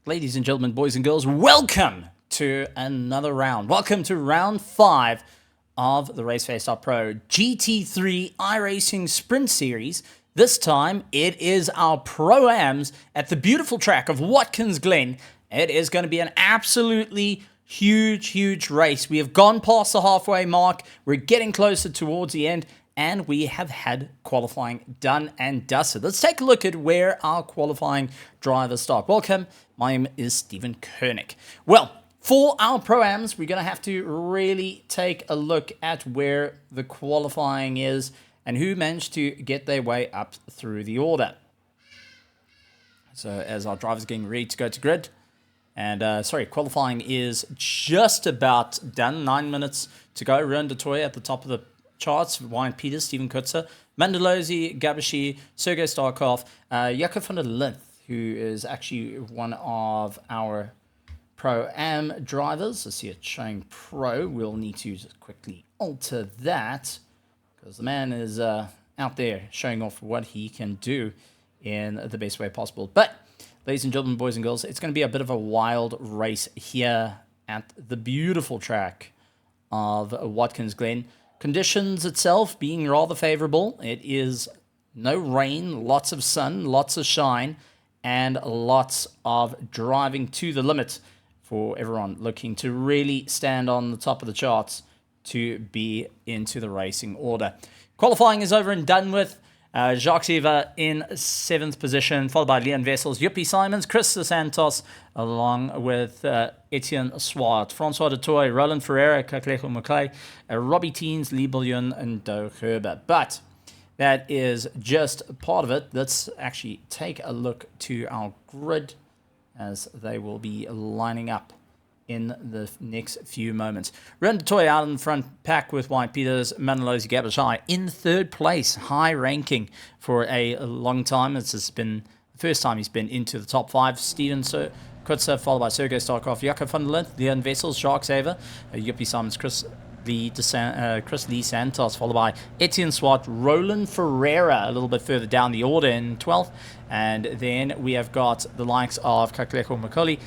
Ladies and gentlemen, boys and girls, welcome to another round. Welcome to round 5 of the Raceface.Pro GT3 iRacing Sprint Series. This time, it is our Pro-Ams at the beautiful track of Watkins Glen. It is going to be an absolutely huge race. We have gone past the halfway mark. We're getting closer towards the end. And we have had qualifying done and dusted. Let's take a look at where our qualifying drivers start. Welcome, my name is Stephen Koenig. Well, for our Pro-Ams, we're going to have to really take a look at where the qualifying is and who managed to get their way up through the order. So as our drivers are getting ready to go to grid, and qualifying is just about done. 9 minutes to go. Ruan de Toy at the top of the charts, Wayne Peters, Steven Kutzer, Mandalozi, Gabashi, Sergei Starkov, Jakob van der Linth, who is actually one of our Pro-Am drivers. I see it showing Pro. We'll need to just quickly alter that because the man is out there showing off what he can do in the best way possible. But, ladies and gentlemen, boys and girls, it's going to be a bit of a wild race here at the beautiful track of Watkins Glen. Conditions itself being rather favorable. It is no rain, lots of sun, lots of shine, and lots of driving to the limit for everyone looking to really stand on the top of the charts to be into the racing order. Qualifying is over and done with. Jacques Eva in 7th position, followed by Leon Wessels, Yuppie Simons, Chris Santos, along with Etienne Swart, Francois de Toy, Roland Ferreira, Kaklecho Mackay, Robbie Teens, Lee Bouillon, and Doug Herber. But that is just part of it. Let's actually take a look to our grid as they will be lining up in the next few moments. Ruan de Toy out in front, pack with White Peters, Manalozi Gabashai in 3rd place, high ranking for a long time. This has been the first time he's been into the top 5. Steven Kutzer, followed by Sergei Starkov, Jakob van der Linth, Leon Wessels, Jacques Eva, Yuppie Simons, Chris Lee Santos, followed by Etienne Swart, Roland Ferreira a little bit further down the order in 12th. And then we have got the likes of Kaklecho Macaulay,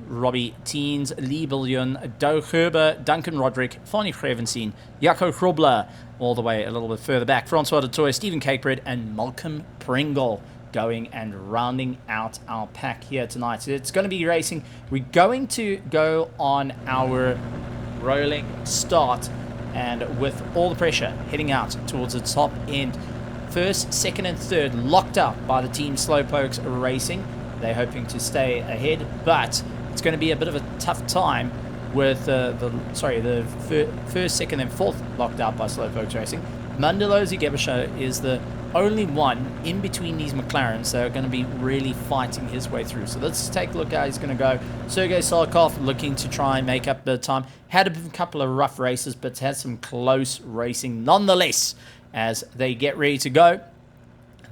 Robbie Teens, Lee Bouillon, Doug Herber, Duncan Roderick, Fanny Grevenstein, Jaco Grobler, all the way a little bit further back, Francois de Toy, Stephen Capebread, and Malcolm Pringle going and rounding out our pack here tonight. So it's going to be racing. We're going to go on our rolling start, and with all the pressure heading out towards the top end. 1st, 2nd, and 3rd locked up by the team Slowpokes Racing. They're hoping to stay ahead, but it's going to be a bit of a tough time with the 1st, 2nd, and 4th locked out by Slowpokes Racing. Mandalozi Gebasho is the only one in between these McLarens that are going to be really fighting his way through. So let's take a look how he's going to go. Sergei Sarkov looking to try and make up the time. Had a couple of rough races, but had some close racing nonetheless as they get ready to go.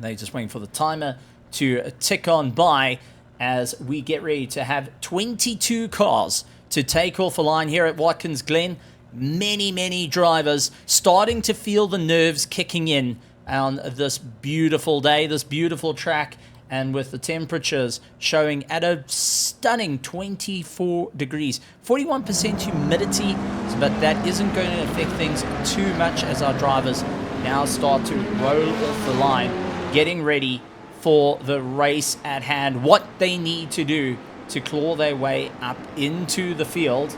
They're just waiting for the timer to tick on by as we get ready to have 22 cars to take off a line here at Watkins Glen. Many drivers starting to feel the nerves kicking in on this beautiful day, this beautiful track, and with the temperatures showing at a stunning 24 degrees. 41% humidity, but that isn't going to affect things too much as our drivers now start to roll off the line, getting ready for the race at hand, what they need to do to claw their way up into the field.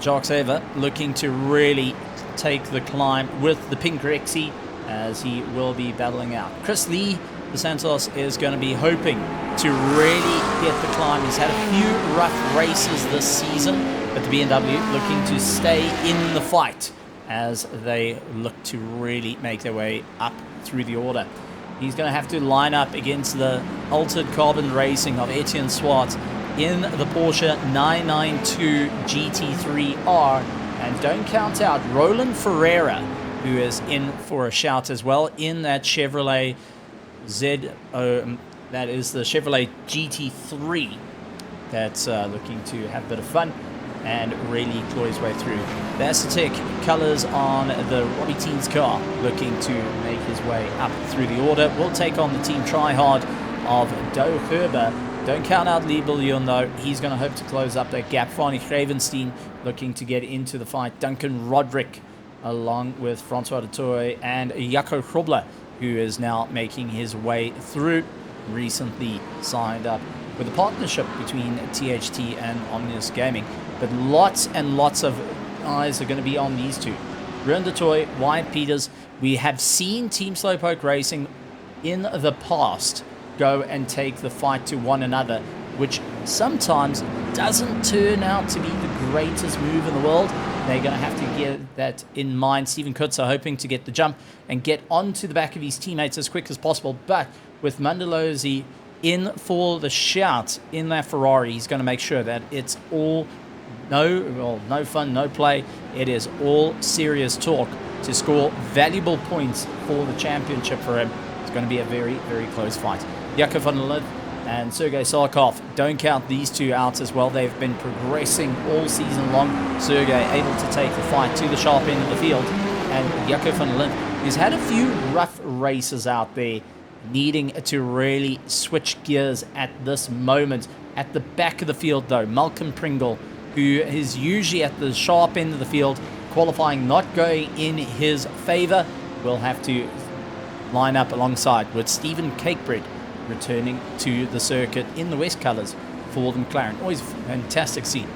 Jacques Eva looking to really take the climb with the pink Rexy as he will be battling out. Chris Lee Santos is going to be hoping to really get the climb. He's had a few rough races this season, but the BMW looking to stay in the fight as they look to really make their way up through the order. He's going to have to line up against the altered carbon racing of Etienne Swart in the Porsche 992 GT3R. And don't count out Roland Ferreira, who is in for a shout as well in that Chevrolet that is the Chevrolet GT3 that's looking to have a bit of fun and really claw his way through. The Asetek colours on the Robbie Teens car, looking to make his way up through the order. Will take on the team Tryhard of Doe Herber Don't count out Lee Bouillon, though. He's going to hope to close up that gap. Fanny Gravenstein looking to get into the fight. Duncan Roderick, along with Francois de Toy and Jaco Grobler, who is now making his way through. Recently signed up with a partnership between THT and Omnius Gaming. But lots and lots of eyes are going to be on these two. Ruan de Toy, Wyatt Peters. We have seen Team Slowpoke Racing in the past go and take the fight to one another, which sometimes doesn't turn out to be the greatest move in the world. They're going to have to get that in mind. Steven Kutzer hoping to get the jump and get onto the back of his teammates as quick as possible. But with Mandalozzi in for the shout in that Ferrari, he's going to make sure that it's all no fun, no play. It is all serious talk to score valuable points for the championship for him. It's going to be a very, very close fight. Jaco van der Lith and Sergei Sarkov, don't count these two out as well. They've been progressing all season long. Sergei able to take the fight to the sharp end of the field. And Jaco van der Lith has had a few rough races out there, needing to really switch gears at this moment. At the back of the field, though, Malcolm Pringle, who is usually at the sharp end of the field, qualifying not going in his favor, will have to line up alongside with Stephen Cakebread, returning to the circuit in the West colours for the McLaren. Always fantastic scene.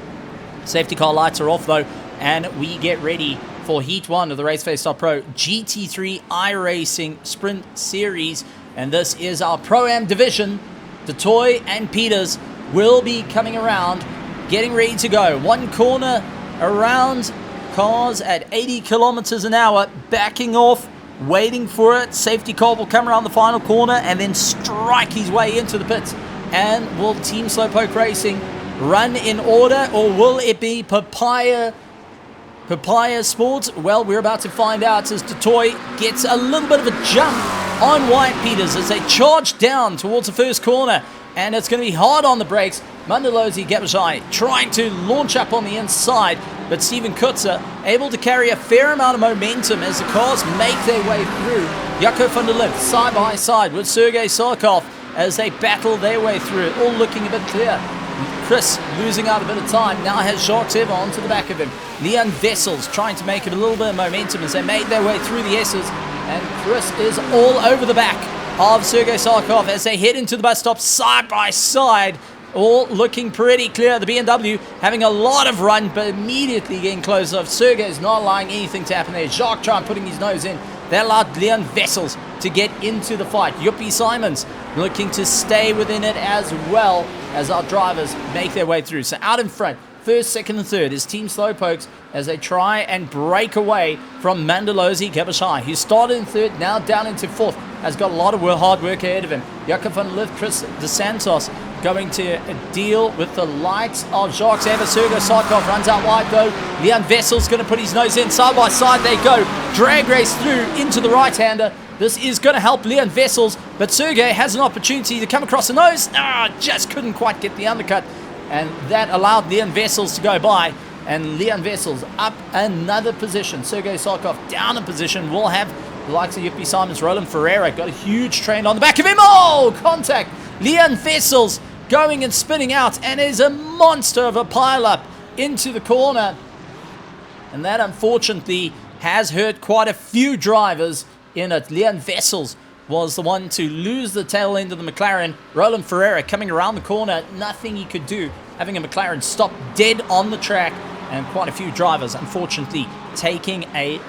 Safety car lights are off, though, and we get ready for Heat 1 of the Raceface.Pro GT3 iRacing Sprint Series. And this is our Pro-Am division. De Toy and Peters will be coming around, getting ready to go. One corner around, cars at 80 kilometers an hour, backing off, waiting for it. Safety car will come around the final corner and then strike his way into the pits. And will Team Slowpoke Racing run in order, or will it be Papaya Sports? Well, we're about to find out as De Toy gets a little bit of a jump on Wyatt Peters as they charge down towards the first corner. And it's going to be hard on the brakes. Mandalozzi Gabajai trying to launch up on the inside, but Steven Kutzer able to carry a fair amount of momentum as the cars make their way through. Jaco van der Lith side by side with Sergei Sarkov as they battle their way through it, all looking a bit clear. Chris losing out a bit of time, now has Jacques Evans onto the back of him. Leon Vessels trying to make it a little bit of momentum as they made their way through the S's, and Chris is all over the back of Sergei Sarkov as they head into the bus stop side by side. All looking pretty clear. The BMW having a lot of run, but immediately getting close off. Sergei's not allowing anything to happen there. Jacques trying putting his nose in. That allowed Leon Vessels to get into the fight. Yuppie Simons looking to stay within it as well as our drivers make their way through. So out in front, first, second, and third is Team Slowpokes as they try and break away from Mandalozzi Gabashai, who started in third, now down into fourth, has got a lot of hard work ahead of him. Jaco van der Lith, Chris DeSantos going to deal with the likes of Jacques Evans. Sergei Sarkov runs out wide though. Leon Vessel's going to put his nose in. Side by side they go. Drag race through into the right-hander. This is going to help Leon Vessels, but Sergei has an opportunity to come across the nose. Just couldn't quite get the undercut, and that allowed Leon Vessels to go by. And Leon Vessels up another position. Sergei Sarkov down a position. We'll have the likes of Yuppie Simons. Roland Ferreira got a huge train on the back of him. Oh, contact. Leon Vessels going and spinning out, and is a monster of a pile-up into the corner. And that, unfortunately, has hurt quite a few drivers in it. Leon Vessels was the one to lose the tail end of the McLaren. Roland Ferreira coming around the corner, nothing he could do, having a McLaren stop dead on the track, and quite a few drivers, unfortunately, taking a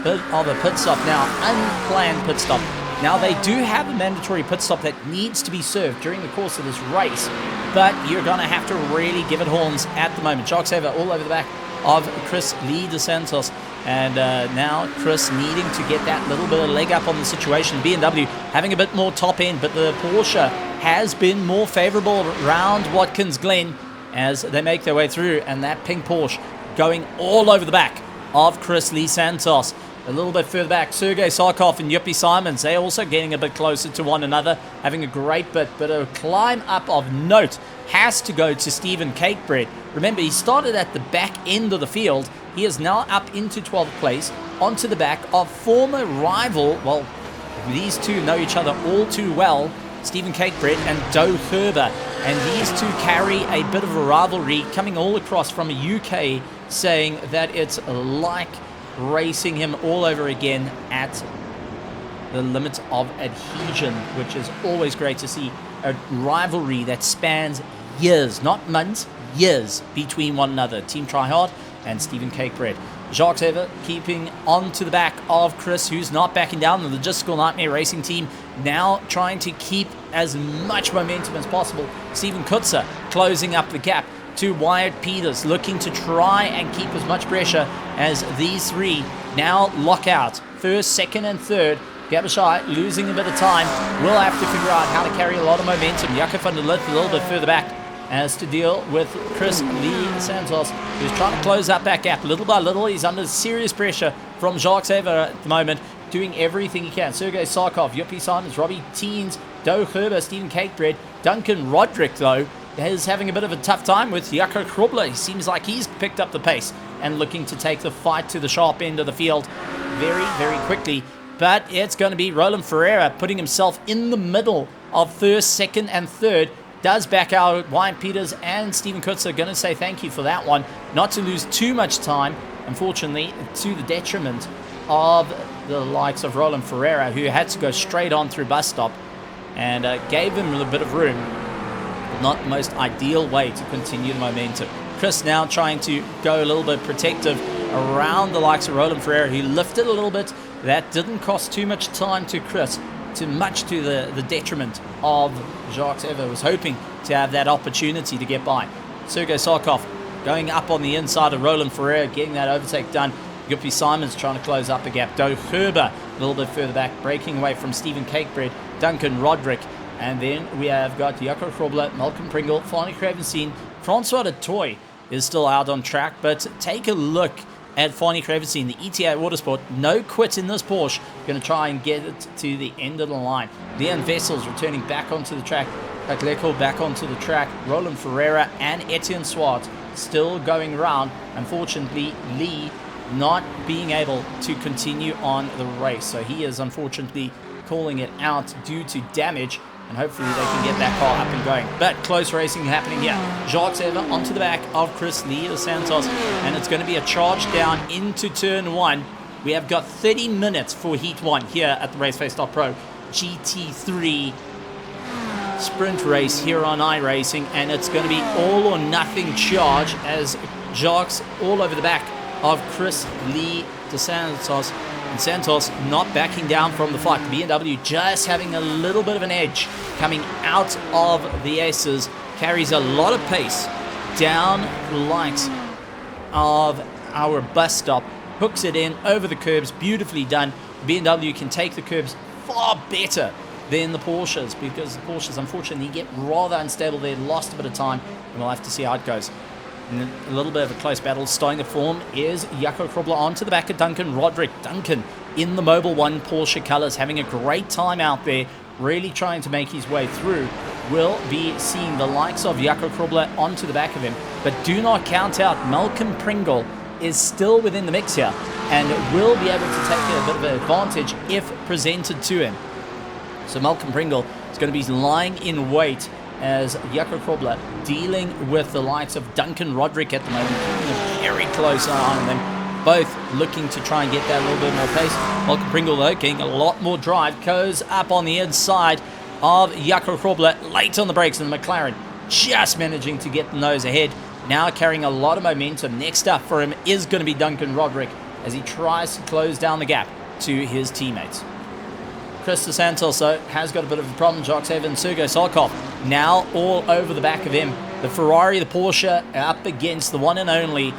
bit of a pit stop now, unplanned pit stop. Now, they do have a mandatory pit stop that needs to be served during the course of this race, but you're going to have to really give it horns at the moment. Jacques Evans all over the back of Chris Lee DeSantos, and now Chris needing to get that little bit of leg up on the situation. BMW having a bit more top end, but the Porsche has been more favorable around Watkins Glen as they make their way through, and that pink Porsche going all over the back of Chris Lee Santos. A little bit further back, Sergei Sarkov and Yuppie Simons, they're also getting a bit closer to one another, having a great bit, but a climb up of note has to go to Stephen Cakebread. Remember, he started at the back end of the field. He is now up into 12th place, onto the back of former rival, well, these two know each other all too well, Stephen Cakebread and Doe Herber. And these two carry a bit of a rivalry coming all across from a UK, saying that it's like racing him all over again at the limit of adhesion, which is always great to see. A rivalry that spans years, not months, years between one another. Team Tryhard and Stephen Cakebread. Jacques Ever keeping on to the back of Chris, who's not backing down. The Logistical Nightmare Racing team now trying to keep as much momentum as possible. Stephen Kutzer closing up the gap to Wyatt Peters, looking to try and keep as much pressure as these three now lock out. First, second, and third. Gabashai losing a bit of time. Will have to figure out how to carry a lot of momentum. Jaco van der Lith a little bit further back as to deal with Chris Lee Santos, who's trying to close up that gap little by little. He's under serious pressure from Jacques Ever at the moment, doing everything he can. Sergei Sarkov, Yuppie Simons, Robbie Teens, Doe Herber, Stephen Cakebread. Duncan Roderick, though, is having a bit of a tough time with Jaco Krobler. He seems like he's picked up the pace and looking to take the fight to the sharp end of the field very, very quickly. But it's going to be Roland Ferreira putting himself in the middle of first, second, and third. Does back out Wyatt Peters and Stephen Kutzer. Going to say thank you for that one. Not to lose too much time, unfortunately, to the detriment of the likes of Roland Ferreira, who had to go straight on through bus stop and gave him a bit of room. Not the most ideal way to continue the momentum. Chris now trying to go a little bit protective around the likes of Roland Ferreira, who lifted a little bit. That didn't cost too much time to Chris, too much to the detriment of Jacques Ever, was hoping to have that opportunity to get by. Sergei Sarkov going up on the inside of Roland Ferreira, getting that overtake done. Yuppie Simons trying to close up the gap. Doe Herber a little bit further back, breaking away from Stephen Cakebread, Duncan Roderick. And then we have got Jaco Krobler, Malcolm Pringle, Fani Cravenstein. Francois de Toy is still out on track, but take a look at Fani Cravenstein, the ETA Autosport. No quit in this Porsche. Going to try and get it to the end of the line. Leon Vessels returning back onto the track. Pagleko back onto the track. Roland Ferreira and Etienne Swart still going around. Unfortunately, Lee not being able to continue on the race. So he is unfortunately calling it out due to damage. And hopefully they can get that car up and going. But close racing happening here. Jacques Ever onto the back of Chris Lee Santos. And it's going to be a charge down into turn one. We have got 30 minutes for Heat 1 here at the Raceface.Pro GT3 sprint race here on iRacing. And it's going to be all or nothing charge as Jacques all over the back of Chris Lee Santos. And Santos not backing down from the fight. The BMW just having a little bit of an edge coming out of the Aces. Carries a lot of pace down the likes of our bus stop. Hooks it in over the curbs. Beautifully done. BMW can take the curbs far better than the Porsches, because the Porsches unfortunately get rather unstable there. Lost a bit of time, and we'll have to see how it goes. And a little bit of a close battle starting to form is Jaco Krobler onto the back of Duncan Roderick. Duncan in the Mobil 1 Porsche colours, having a great time out there, really trying to make his way through. Will be seeing the likes of Jaco Krobler onto the back of him. But do not count out Malcolm Pringle is still within the mix here and will be able to take a bit of an advantage if presented to him. So Malcolm Pringle is going to be lying in wait as Jaco Krobler dealing with the likes of Duncan Roderick at the moment, keeping a very close eye on them, both looking to try and get that little bit more pace. Malcolm Pringle, though, getting a lot more drive, goes up on the inside of Jaco Krobler, late on the brakes, and the McLaren just managing to get the nose ahead, now carrying a lot of momentum. Next up for him is going to be Duncan Roderick as he tries to close down the gap to his teammates. Chris Santos, though, has got a bit of a problem. Jacques Ever and Sergei Sarkov now all over the back of him. The Ferrari, the Porsche, up against the one and only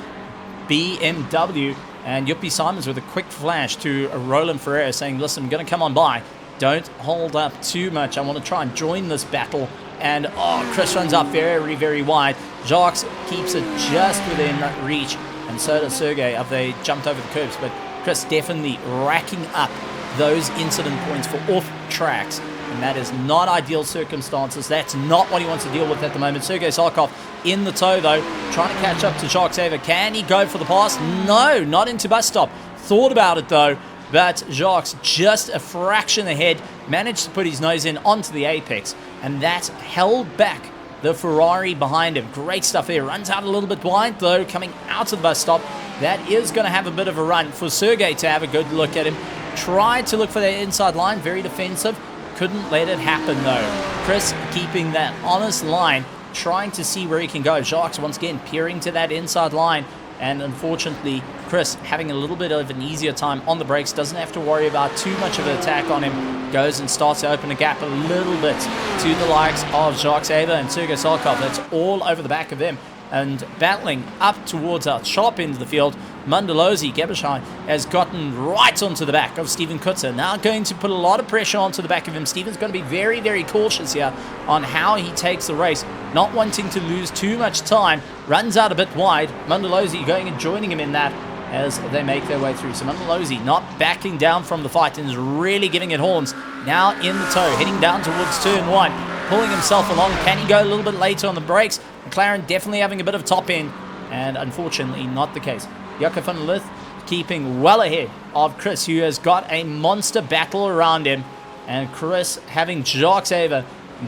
BMW. And Yuppie Simons with a quick flash to Roland Ferreira saying, listen, I'm going to come on by. Don't hold up too much. I want to try and join this battle. And, Chris runs up very, very wide. Jacques keeps it just within reach. And so does Sergei. They jumped over the curbs. But Chris definitely racking up those incident points for off tracks, and that is not ideal circumstances. That's not what he wants to deal with at the moment. Sergei Sarkov in the tow, though, trying to catch up to Jacques Ever. Can he go for the pass? No, not into bus stop. Thought about it, though, but Jacques just a fraction ahead. managed to put his nose in onto the apex, and that held back the Ferrari behind him. Great stuff there. Runs out a little bit wide, though, coming out of the bus stop. That is going to have a bit of a run for Sergey to have a good look at him. Tried to look for that inside line, very defensive. Couldn't let it happen, though. Chris keeping that honest line, trying to see where he can go. Jacques, once again, peering to that inside line. And unfortunately, Chris having a little bit of an easier time on the brakes, doesn't have to worry about too much of an attack on him. Goes and starts to open a gap a little bit to the likes of Jacques Ava and Sergey Sarkov. That's all over the back of them. And battling up towards our sharp end of the field, Mundalozi Gebeshai has gotten right onto the back of Steven Kutzer. Now going to put a lot of pressure onto the back of him. Steven's going to be very, very cautious here on how he takes the race, not wanting to lose too much time. Runs out a bit wide. Mundalozi going and joining him in that as they make their way through. So Mundalozi not backing down from the fight and is really giving it horns. Now in the tow, heading down towards turn 1, pulling himself along. Can he go a little bit later on the brakes? McLaren definitely having a bit of top end, and unfortunately not the case. Jaco van der Lith keeping well ahead of Chris, who has got a monster battle around him, and Chris having Jacques Ava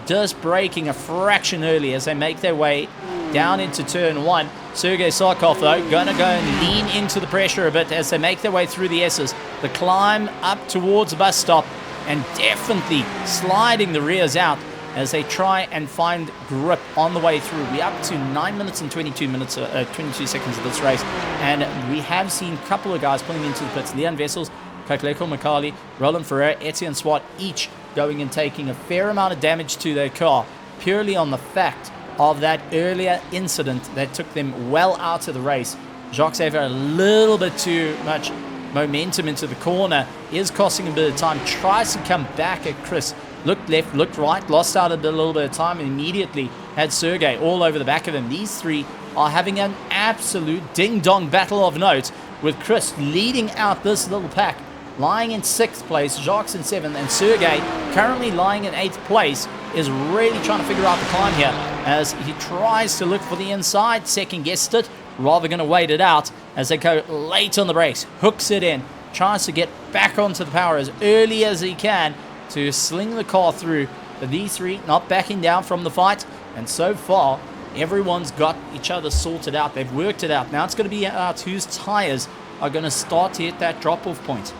just braking a fraction early as they make their way down into turn 1. Sergey Sarkov, though, going to go and lean into the pressure a bit as they make their way through the S's. The climb up towards the bus stop, and definitely sliding the rears out as they try and find grip on the way through. We're up to 9 minutes and 22 seconds of this race, and we have seen a couple of guys pulling into the pits. Leon Vessels, Kakleko Makali, Roland Ferrer, Etienne Swat, each going and taking a fair amount of damage to their car, purely on the fact of that earlier incident that took them well out of the race. Jacques Ava a little bit too much momentum into the corner, is costing a bit of time, tries to come back at Chris. Looked left, looked right, lost out a little bit of time, and immediately had Sergey all over the back of him. These three are having an absolute ding-dong battle of notes, with Chris leading out this little pack, lying in 6th place, Jacques in 7th, and Sergey currently lying in 8th place, is really trying to figure out the climb here as he tries to look for the inside, second-guessed it, rather going to wait it out as they go late on the brakes, hooks it in, tries to get back onto the power as early as he can, to sling the car through. But these three not backing down from the fight, and so far everyone's got each other sorted out. They've worked it out. Now it's going to be out whose tires are going to start to hit that drop-off point.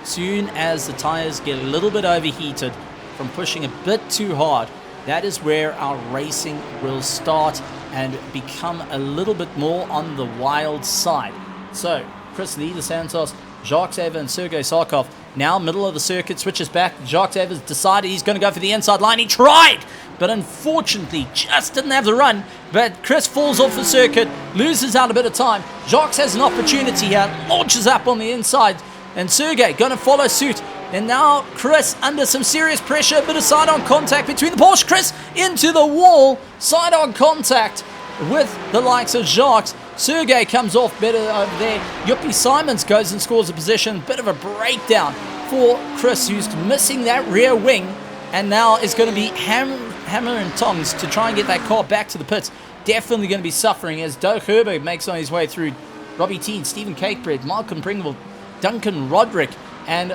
Soon as the tires get a little bit overheated from pushing a bit too hard, that is where our racing will start and become a little bit more on the wild side. So Chris Lee de Santos, Jacques Ava and Sergey Sarkov, now middle of the circuit, switches back. Jacques Ava's decided he's going to go for the inside line. He tried, but unfortunately just didn't have the run. But Chris falls off the circuit, loses out a bit of time. Jacques has an opportunity here, launches up on the inside, and Sergey going to follow suit. And now Chris under some serious pressure, a bit of side-on contact between the Porsche. Chris into the wall, side-on contact with the likes of Jacques. Sergey comes off better over there. Yuppie Simons goes and scores a position. Bit of a breakdown for Chris, who's missing that rear wing, and now is going to be hammer and tongs to try and get that car back to the pits. Definitely going to be suffering as Doug Herberg makes on his way through. Robbie Teen, Stephen Cakebread, Malcolm Pringle, Duncan Roderick, and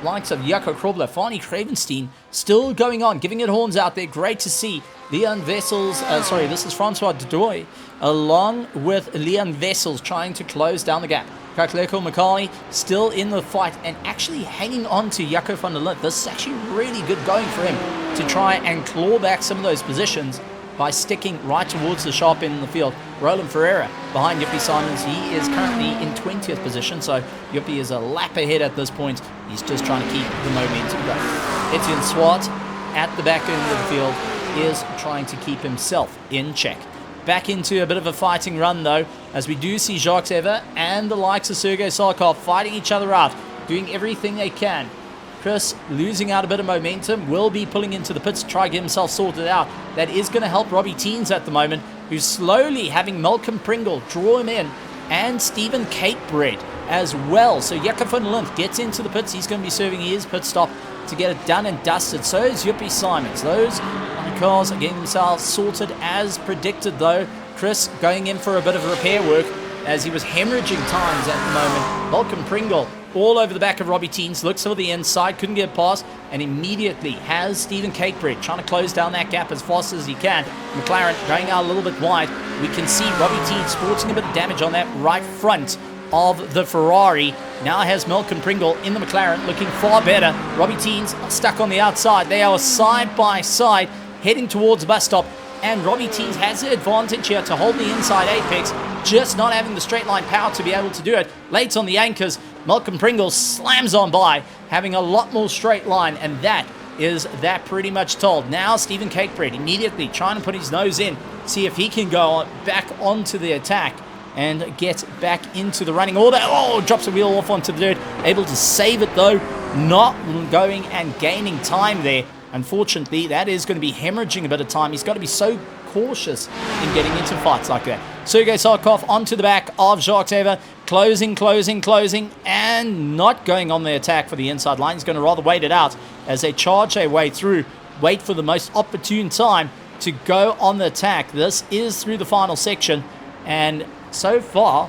likes of Jaco Krobler, Farney Cravenstein still going on, giving it horns out there. Great to see. Leon Vessels, this is Francois Dudoy, along with Leon Vessels trying to close down the gap. Kakleko Makali still in the fight and actually hanging on to Jaco van der Lith. This is actually really good going for him to try and claw back some of those positions by sticking right towards the sharp end in the field. Roland Ferreira behind Yuppie Simons. He is currently in 20th position, so Yuppie is a lap ahead at this point. He's just trying to keep the momentum going. Etienne Swart at the back end of the field is trying to keep himself in check. Back into a bit of a fighting run, though, as we do see Jacques Eva and the likes of Sergey Sarkov fighting each other out, doing everything they can. Chris losing out a bit of momentum, will be pulling into the pits to try to get himself sorted out. That is going to help Robbie Teens at the moment, who's slowly having Malcolm Pringle draw him in, and Stephen Cakebread as well. So Jaco van der Lith gets into the pits. He's going to be serving his pit stop to get it done and dusted. So is Yuppie Simons. Those cars are getting themselves sorted as predicted, though. Chris going in for a bit of repair work as he was hemorrhaging times at the moment. Malcolm Pringle all over the back of Robbie Teens, looks for the inside, couldn't get past, and immediately has Stephen Cakebread trying to close down that gap as fast as he can. McLaren going out a little bit wide. We can see Robbie Teens sporting a bit of damage on that right front of the Ferrari. Now has Malcolm Pringle in the McLaren, looking far better. Robbie Teens stuck on the outside. They are side by side, heading towards the bus stop, and Robbie Teens has the advantage here to hold the inside apex, just not having the straight line power to be able to do it. Late on the anchors, Malcolm Pringle slams on by, having a lot more straight line, and that is that pretty much told. Now Stephen Cakebread immediately trying to put his nose in, see if he can go back onto the attack and get back into the running order. Oh, drops the wheel off onto the dirt, able to save it though, not going and gaining time there. Unfortunately, that is going to be hemorrhaging a bit of time. He's got to be so cautious in getting into fights like that. Sergei Sarkov onto the back of Jacques, closing, and not going on the attack for the inside line. He's going to rather wait it out as they charge their way through, wait for the most opportune time to go on the attack. This is through the final section, and so far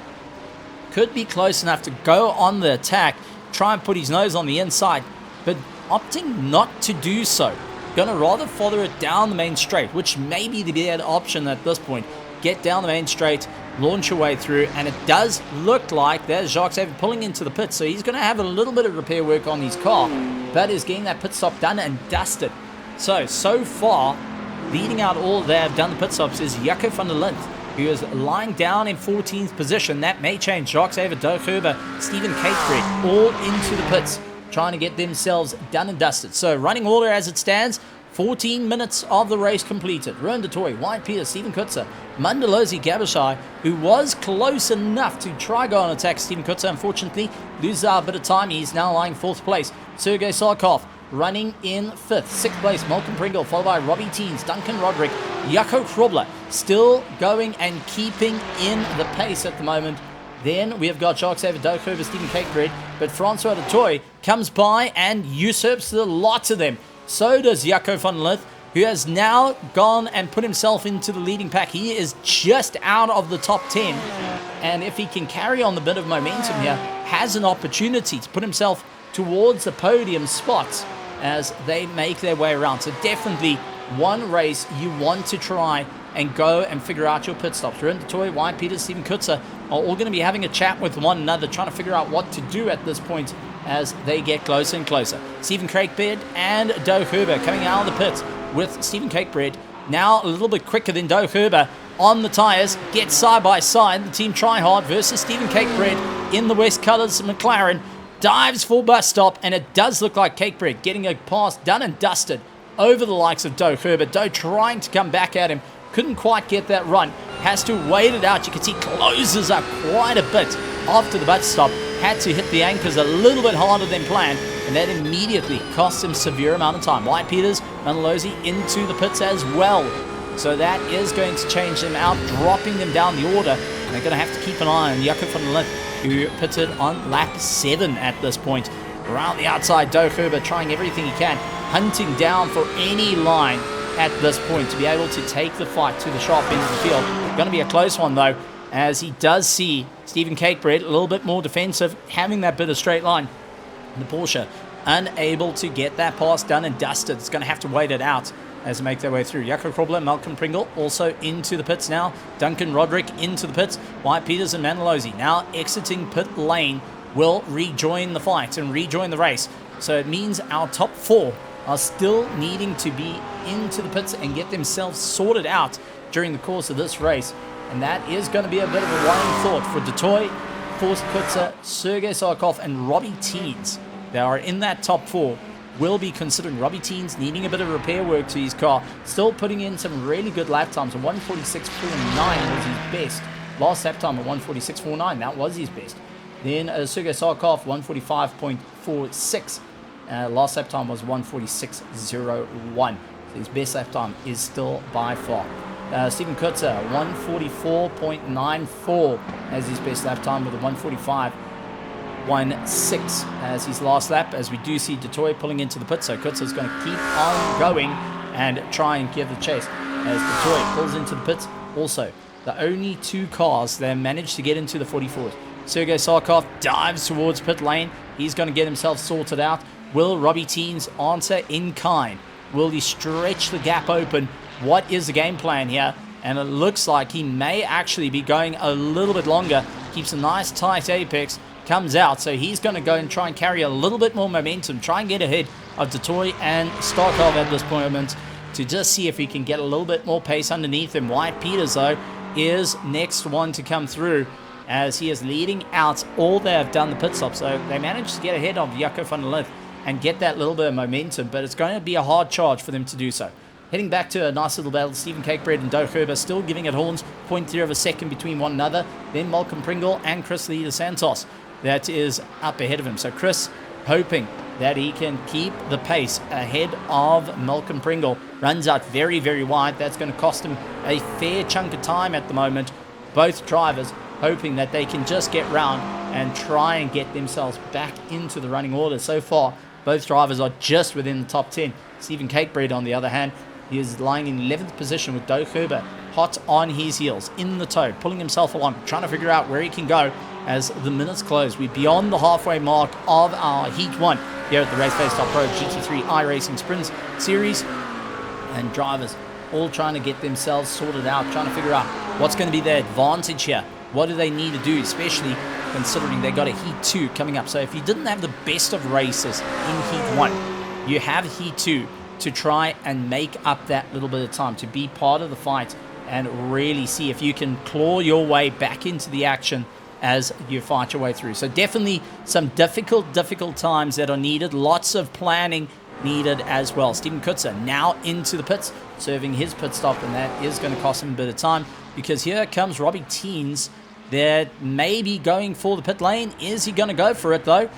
could be close enough to go on the attack, try and put his nose on the inside, but opting not to do so. Going to rather follow it down the main straight, which may be the better option at this point. Get down the main straight, launch your way through, and it does look like there's Jacques pulling into the pit, so he's going to have a little bit of repair work on his car, but is getting that pit stop done and dusted. So far, leading out all they have done the pit stops is Jaco van der Lint, who is lying down in 14th position. That may change. Jacques Doug Herber, Stephen Cakebread, all into the pits, trying to get themselves done and dusted. So running order as it stands, 14 minutes of the race completed. Ruan de Toy, Wyatt Peter, Stephen Kutzer, Mandalozi Gabashai, who was close enough to try go on attack Stephen Kutzer, unfortunately loses a bit of time. He's now lying 4th place. Sergei Sarkov running in 5th. 6th place, Malcolm Pringle, followed by Robbie Teens, Duncan Roderick, Jaco Krobler, still going and keeping in the pace at the moment. Then we have got Jacques Doug Herber, Stephen Cakebread, but Francois de Toy comes by and usurps the lot of them. So does Jaco van Lith, who has now gone and put himself into the leading pack. He is just out of the top 10, and if he can carry on the bit of momentum here, has an opportunity to put himself towards the podium spots as they make their way around. So definitely one race you want to try and go and figure out your pit stops. Ruan de Toy, Wyatt Peters, Stephen Kutzer are all going to be having a chat with one another, trying to figure out what to do at this point as they get closer and closer. Stephen Cakebread and Doug Herber coming out of the pits with Stephen Cakebread now a little bit quicker than Doug Herber on the tyres. Get side by side, the team Try Hard versus Stephen Cakebread in the West Colours McLaren. Dives for bus stop, and it does look like Cakebread getting a pass done and dusted over the likes of Doug Herber. Doug trying to come back at him, couldn't quite get that run, has to wait it out. You can see closes up quite a bit after the bus stop, had to hit the anchors a little bit harder than planned, and that immediately cost him severe amount of time. Wyatt Peters, Mandalozi into the pits as well, so that is going to change them out, dropping them down the order, and they're going to have to keep an eye on Jaco van der Lint, who pitted on lap 7 at this point. Around the outside, Doug Herber trying everything he can, hunting down for any line at this point to be able to take the fight to the sharp end of the field. Going to be a close one though, as he does see Stephen Cakebread a little bit more defensive, having that bit of straight line. And the Porsche unable to get that pass done and dusted. It's going to have to wait it out as they make their way through. Jaco Krobler, Malcolm Pringle also into the pits now. Duncan Roderick into the pits. Wyatt Peters and Mandalozi now exiting pit lane will rejoin the fight and rejoin the race. So it means our top 4 are still needing to be into the pits and get themselves sorted out during the course of this race. And that is going to be a bit of a worrying thought for Detoy, Forst Kutzer, Sergei Sarkov, and Robbie Teens. They are in that top 4. Will be considering Robbie Teens needing a bit of repair work to his car. Still putting in some really good lap times. A 1:46.49 was his best. Last lap time at 1:46.49. That was his best. Then Sergei Sarkov, 1:45.46. Last lap time was 1:46.01. So his best lap time is still by far. Stephen Kutzer, 1:44.94 as his best lap time with a 1:45.16 as his last lap, as we do see Detoy pulling into the pit. So Kutzer's going to keep on going and try and give the chase as Detoy pulls into the pits. Also, the only 2 cars that managed to get into the 44s. Sergei Sarkov dives towards pit lane. He's going to get himself sorted out. Will Robbie Teens answer in kind? Will he stretch the gap open? What is the game plan here? And it looks like he may actually be going a little bit longer. Keeps a nice tight apex. Comes out. So he's going to go and try and carry a little bit more momentum. Try and get ahead of Detoy and Starkov at this point to just see if he can get a little bit more pace underneath him. Wyatt Peters, though, is next one to come through as he is leading out all they have done the pit stop. So they managed to get ahead of Jaco van der Lith and get that little bit of momentum, but it's going to be a hard charge for them to do so. Heading back to a nice little battle, Stephen Cakebread and Doug Herber still giving it horns, 0.3 of a second between one another. Then Malcolm Pringle and Chris Lee Santos that is up ahead of him. So Chris hoping that he can keep the pace ahead of Malcolm Pringle. Runs out very, very wide. That's going to cost him a fair chunk of time at the moment. Both drivers hoping that they can just get round and try and get themselves back into the running order. So far, both drivers are just within the top 10. Stephen Cakebread, on the other hand, he is lying in 11th position with Doug Herber hot on his heels, in the tow, pulling himself along, trying to figure out where he can go as the minutes close. We're beyond the halfway mark of our Heat 1 here at the Raceface.Pro GT3 iRacing Sprint Series. And drivers all trying to get themselves sorted out, trying to figure out what's going to be their advantage here. What do they need to do, especially considering they got a Heat 2 coming up. So if you didn't have the best of races in Heat 1, you have Heat 2 to try and make up that little bit of time, to be part of the fight and really see if you can claw your way back into the action as you fight your way through. So definitely some difficult times that are needed. Lots of planning needed as well. Steven Kutzer now into the pits, serving his pit stop, and that is going to cost him a bit of time because here comes Robbie Teens. They're maybe going for the pit lane. Is he going to go for it though?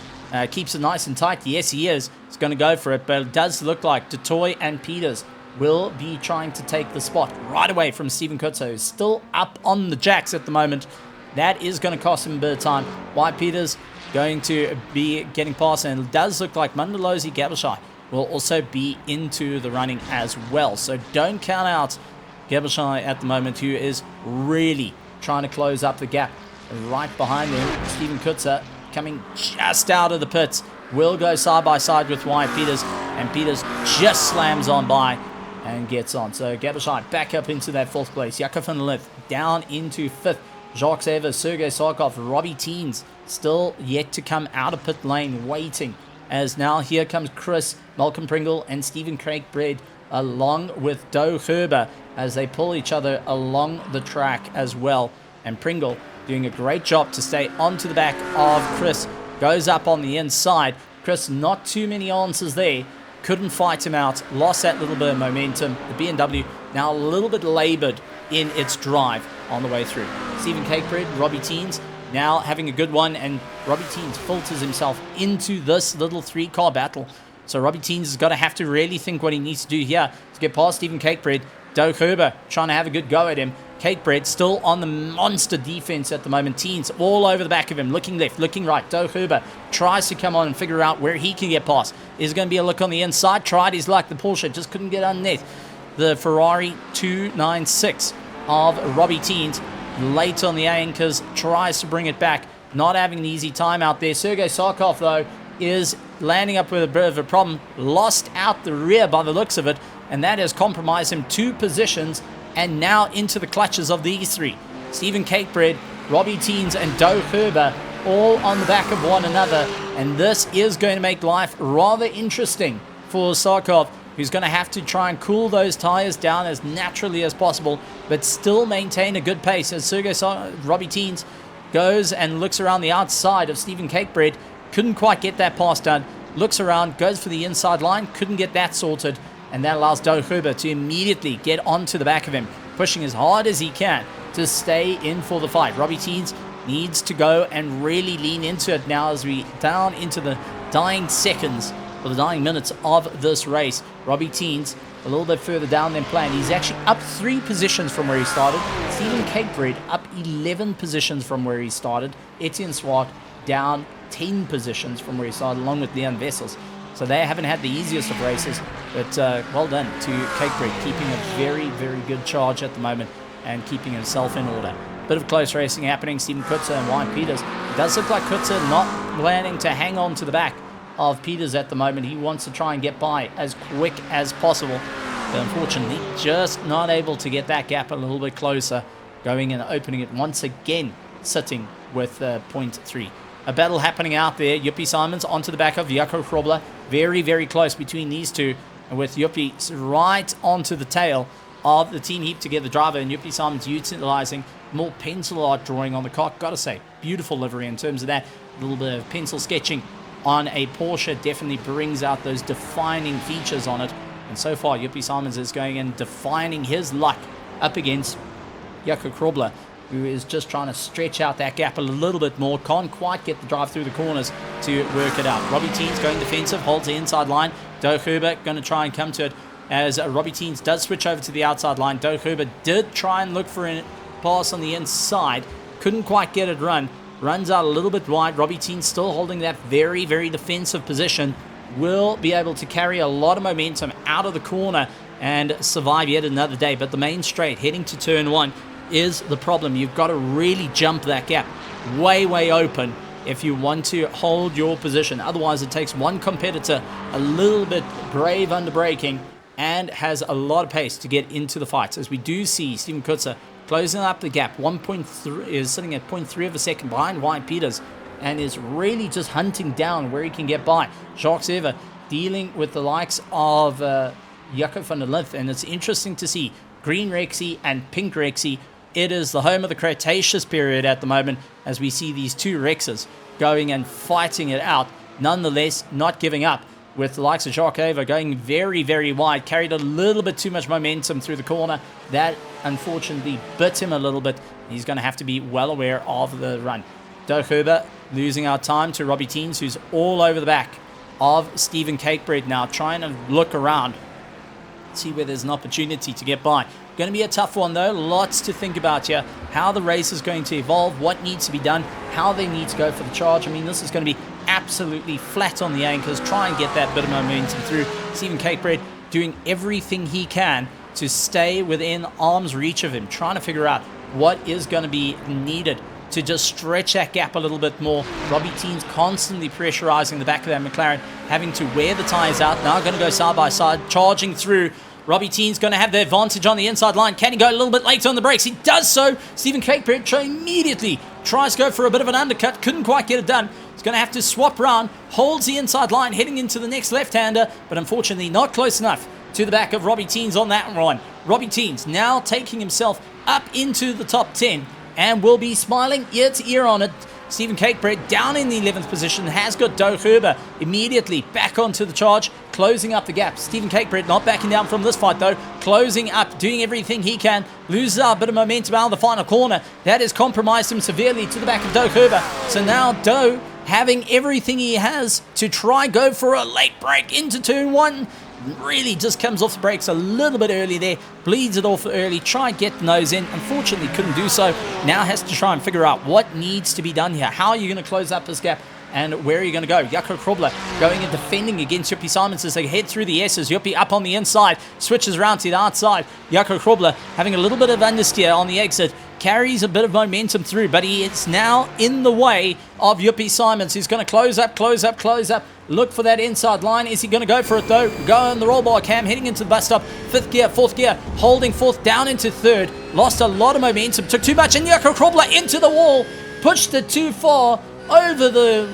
Keeps it nice and tight. Yes, he is. He's going to go for it, but it does look like Detoy and Peters will be trying to take the spot right away from Steven Kutzer, who's still up on the jacks at the moment. That is going to cost him a bit of time. Wyatt Peters going to be getting past, and it does look like Mandalozi Gabashai will also be into the running as well. So don't count out Gabashai at the moment, who is really trying to close up the gap. Right behind him, Steven Kutzer coming just out of the pits will go side by side with Wyatt Peters, and Peters just slams on by and gets on. So Gabashai back up into that fourth place. Jaco van der Lith down into fifth. Jacques Evers, Sergei Sarkov, Robbie Teens still yet to come out of pit lane, waiting. As now here comes Chris, Malcolm Pringle, and Stephen Cakebread along with Doe Herber as they pull each other along the track as well. And Pringle doing a great job to stay onto the back of Chris. Goes up on the inside. Chris, not too many answers there. Couldn't fight him out. Lost that little bit of momentum. The BMW now a little bit labored in its drive on the way through. Stephen Cakebread, Robbie Teens now having a good one, and Robbie Teens filters himself into this little three-car battle. So Robbie Teens has got to have to really think what he needs to do here to get past Stephen Cakebread. Doug Herber trying to have a good go at him. Cakebread still on the monster defense at the moment. Teens all over the back of him, looking left, looking right. Doug Herber tries to come on and figure out where he can get past. Is going to be a look on the inside. Tried his luck. The Porsche just couldn't get underneath. The Ferrari 296 of Robbie Teens late on the anchors, tries to bring it back. Not having an easy time out there. Sergei Sarkov, though, is landing up with a bit of a problem. Lost out the rear by the looks of it, and that has compromised him 2 positions, and now into the clutches of these 3. Stephen Cakebread, Robbie Teens, and Doe Herber all on the back of one another, and this is going to make life rather interesting for Sarkov, who's going to have to try and cool those tires down as naturally as possible, but still maintain a good pace as Robbie Teens goes and looks around the outside of Stephen Cakebread. Couldn't quite get that pass done. Looks around, goes for the inside line, couldn't get that sorted, and that allows Doe Herber to immediately get onto the back of him, pushing as hard as he can to stay in for the fight. Robbie Teens needs to go and really lean into it now as we down into the dying seconds or the dying minutes of this race. Robbie Teens a little bit further down than planned. He's actually up 3 positions from where he started. Stephen Cakebread up 11 positions from where he started. Etienne Swart down 10 positions from where he started, along with Leon Vessels. So they haven't had the easiest of races, but well done to Cakebread, keeping a very, very good charge at the moment and keeping himself in order. Bit of close racing happening. Steven Kutzer and Wyatt Peters. It does look like Kutzer not planning to hang on to the back of Peters at the moment. He wants to try and get by as quick as possible. But unfortunately, just not able to get that gap a little bit closer. Going and opening it once again, sitting with 0.3. A battle happening out there. Yuppie Simons onto the back of Jaco Krobler. Very, very close between these two. And with Yuppie right onto the tail of the Team Heap Together driver. And Yuppie Simons utilizing more pencil art drawing on the car. Gotta say, beautiful livery in terms of that. A little bit of pencil sketching on a Porsche definitely brings out those defining features on it. And so far, Yuppie Simons is going and defining his luck up against Jaco Krobler, who is just trying to stretch out that gap a little bit more. Can't quite get the drive through the corners to work it out. Robbie Teens going defensive, holds the inside line. Doug Huber going to try and come to it as Robbie Teens does switch over to the outside line. Doug Huber did try and look for a pass on the inside. Couldn't quite get it run. Runs out a little bit wide. Robbie Teens still holding that very, very defensive position. Will be able to carry a lot of momentum out of the corner and survive yet another day. But the main straight heading to turn 1 is the problem. You've got to really jump that gap way, way open if you want to hold your position. Otherwise, it takes one competitor a little bit brave under braking and has a lot of pace to get into the fights. As we do see Steven Kutzer closing up the gap. 1.3 is sitting at 0.3 of a second behind Wyatt Peters and is really just hunting down where he can get by. Jacques Sever dealing with the likes of Jaco van der Lith, and it's interesting to see Green Rexy and Pink Rexy. It is the home of the Cretaceous period at the moment as we see these two Rexes going and fighting it out. Nonetheless, not giving up with the likes of Jacques Ava going very, very wide. Carried a little bit too much momentum through the corner. That unfortunately bit him a little bit. He's going to have to be well aware of the run. Doug Huber losing our time to Robbie Teens, who's all over the back of Stephen Cakebread now, trying to look around, see where there's an opportunity to get by. Going to be a tough one though. Lots to think about here. How the race is going to evolve, what needs to be done, how they need to go for the charge. I mean, this is going to be absolutely flat on the anchors. Try and get that bit of momentum through. Stephen Cakebread doing everything he can to stay within arm's reach of him, trying to figure out what is going to be needed to just stretch that gap a little bit more. Robbie Teens constantly pressurizing the back of that McLaren, having to wear the tires out. Now going to go side by side, charging through. Robbie Teens going to have the advantage on the inside line. Can he go a little bit late on the brakes? He does so. Stephen Cakebread immediately tries to go for a bit of an undercut. Couldn't quite get it done. He's going to have to swap around. Holds the inside line, heading into the next left-hander, but unfortunately not close enough to the back of Robbie Teens on that one. Robbie Teens now taking himself up into the top 10 and will be smiling ear to ear on it. Stephen Cakebread down in the 11th position, has got Doug Huber immediately back onto the charge, closing up the gap. Stephen Cakebread not backing down from this fight though, closing up, doing everything he can, loses a bit of momentum out of the final corner. That has compromised him severely to the back of Doug Huber. So now Doe having everything he has to try go for a late break into turn 1. Really just comes off the brakes a little bit early there, bleeds it off early, try and get the nose in, unfortunately couldn't do so. Now has to try and figure out what needs to be done here. How are you going to close up this gap and where are you going to go? Jaco Krobler going and defending against Yuppie Simons as they head through the S's. Yuppie up on the inside, switches around to the outside. Jaco Krobler having a little bit of understeer on the exit, carries a bit of momentum through, but he is now in the way of Yuppie Simons. He's going to close up, look for that inside line. Is he going to go for it though? Go on the roll bar cam, heading into the bus stop. 5th gear, 4th gear, holding 4th, down into 3rd. Lost a lot of momentum, took too much, and Jaco Krobler into the wall. Pushed it too far over the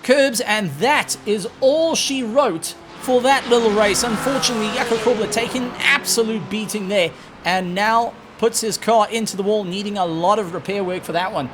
curbs, and that is all she wrote for that little race. Unfortunately, Jaco Krobler taking an absolute beating there, and now puts his car into the wall, needing a lot of repair work for that one.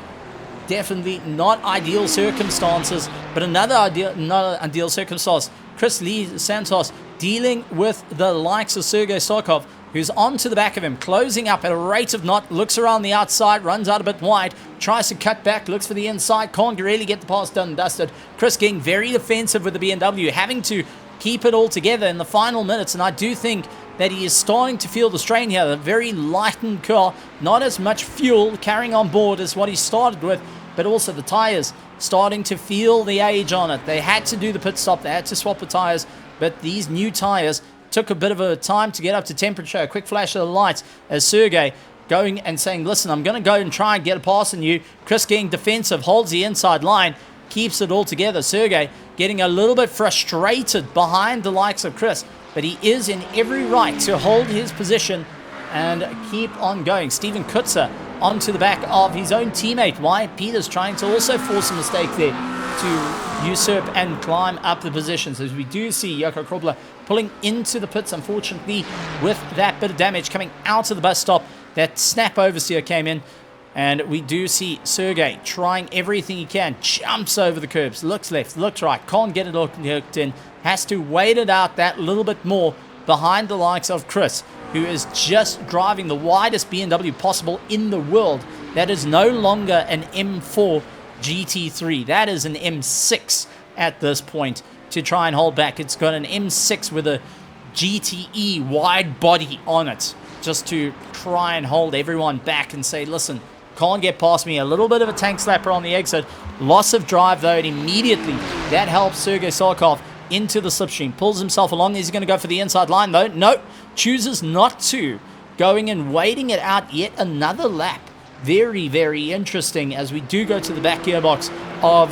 Definitely not ideal circumstances, but another ideal circumstance. Chris Lee Santos dealing with the likes of Sergei Starkov, who's onto the back of him, closing up at a rate of knot, looks around the outside, runs out a bit wide, tries to cut back, looks for the inside, can't really get the pass done and dusted. Chris getting very defensive with the BMW, having to keep it all together in the final minutes, and I do think that he is starting to feel the strain here. A very lightened car, not as much fuel carrying on board as what he started with, but also the tires starting to feel the age on it. They had to do the pit stop, they had to swap the tires, but these new tires took a bit of a time to get up to temperature. A quick flash of the lights as Sergey going and saying, listen, I'm going to go and try and get a pass on you. Chris getting defensive, holds the inside line, keeps it all together. Sergey getting a little bit frustrated behind the likes of Chris, but he is in every right to hold his position and keep on going. Steven Kutzer onto the back of his own teammate. Wyatt Peters trying to also force a mistake there to usurp and climb up the positions, as we do see Jaco Krobler pulling into the pits, unfortunately, with that bit of damage coming out of the bus stop. That snap oversteer came in, and we do see Sergey trying everything he can. Jumps over the curbs, looks left, looks right, can't get it hooked in, has to wait it out that little bit more behind the likes of Chris, who is just driving the widest BMW possible in the world. That is no longer an M4 GT3. That is an M6 at this point to try and hold back. It's got an M6 with a GTE wide body on it, just to try and hold everyone back and say, listen, can't get past me. A little bit of a tank slapper on the exit. Loss of drive, though, and immediately that helps Sergey Sarkov into the slipstream. Pulls himself along. Is he going to go for the inside line, though? No, chooses not to. Going and waiting it out yet another lap. Very, very interesting as we do go to the back gearbox of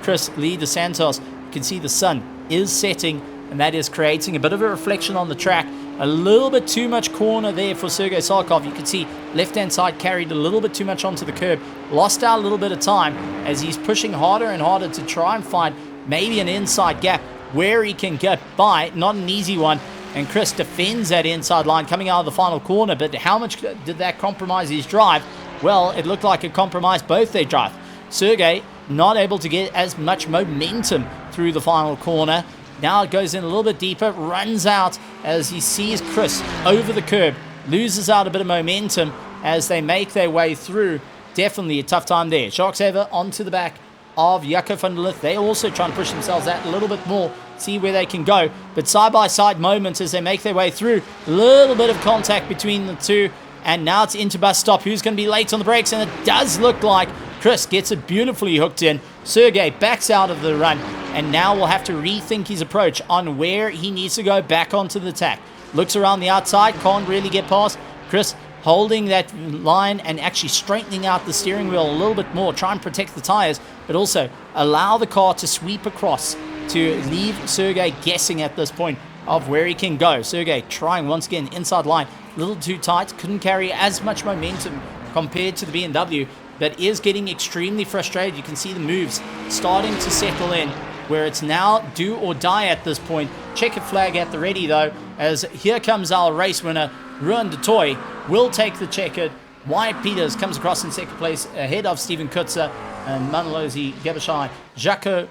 Chris Lee DeSantos. You can see the sun is setting, and that is creating a bit of a reflection on the track. A little bit too much corner there for Sergey Sarkov. You can see left-hand side carried a little bit too much onto the curb. Lost out a little bit of time as he's pushing harder and harder to try and find maybe an inside gap where he can get by. Not an easy one. And Chris defends that inside line coming out of the final corner. But how much did that compromise his drive? Well, it looked like it compromised both their drive. Sergey not able to get as much momentum through the final corner. Now it goes in a little bit deeper, runs out as he sees Chris over the curb, loses out a bit of momentum as they make their way through. Definitely a tough time there. Jacques Sever onto the back of Jaco van der Lith. They're also trying to push themselves out a little bit more, see where they can go. But side-by-side moments as they make their way through. A little bit of contact between the two. And now it's into bus stop. Who's going to be late on the brakes? And it does look like Chris gets it beautifully hooked in. Sergey backs out of the run. And now we'll have to rethink his approach on where he needs to go back onto the track. Looks around the outside. Can't really get past. Chris holding that line and actually straightening out the steering wheel a little bit more. Try and protect the tires. But also allow the car to sweep across to leave Sergey guessing at this point of where he can go. Sergey trying once again inside line. A little too tight. Couldn't carry as much momentum compared to the BMW. But is getting extremely frustrated. You can see the moves starting to settle in, where it's now do or die at this point. Checkered flag at the ready, though, as here comes our race winner. Ruan de Toy will take the checkered. Wyatt Peters comes across in second place ahead of Steven Kutzer and Manalozi Gabashai. Jaco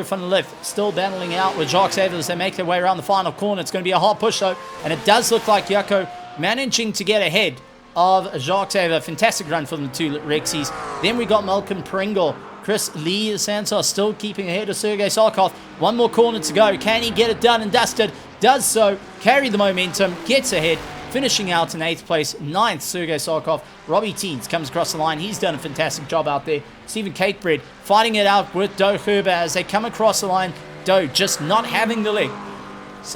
van der Lith still battling out with Jacques Sever as they make their way around the final corner. It's going to be a hard push, though, and it does look like Jaco managing to get ahead of Jacques Sever. Fantastic run from the two Rexies. Then we got Malcolm Pringle. Chris Lee Santos still keeping ahead of Sergey Sarkov. One more corner to go. Can he get it done and dusted? Does so. Carry the momentum. Gets ahead. Finishing out in 8th place. 9th, Sergey Sarkov. Robbie Teens comes across the line. He's done a fantastic job out there. Stephen Cakebread fighting it out with Doe Huber as they come across the line. Doe just not having the leg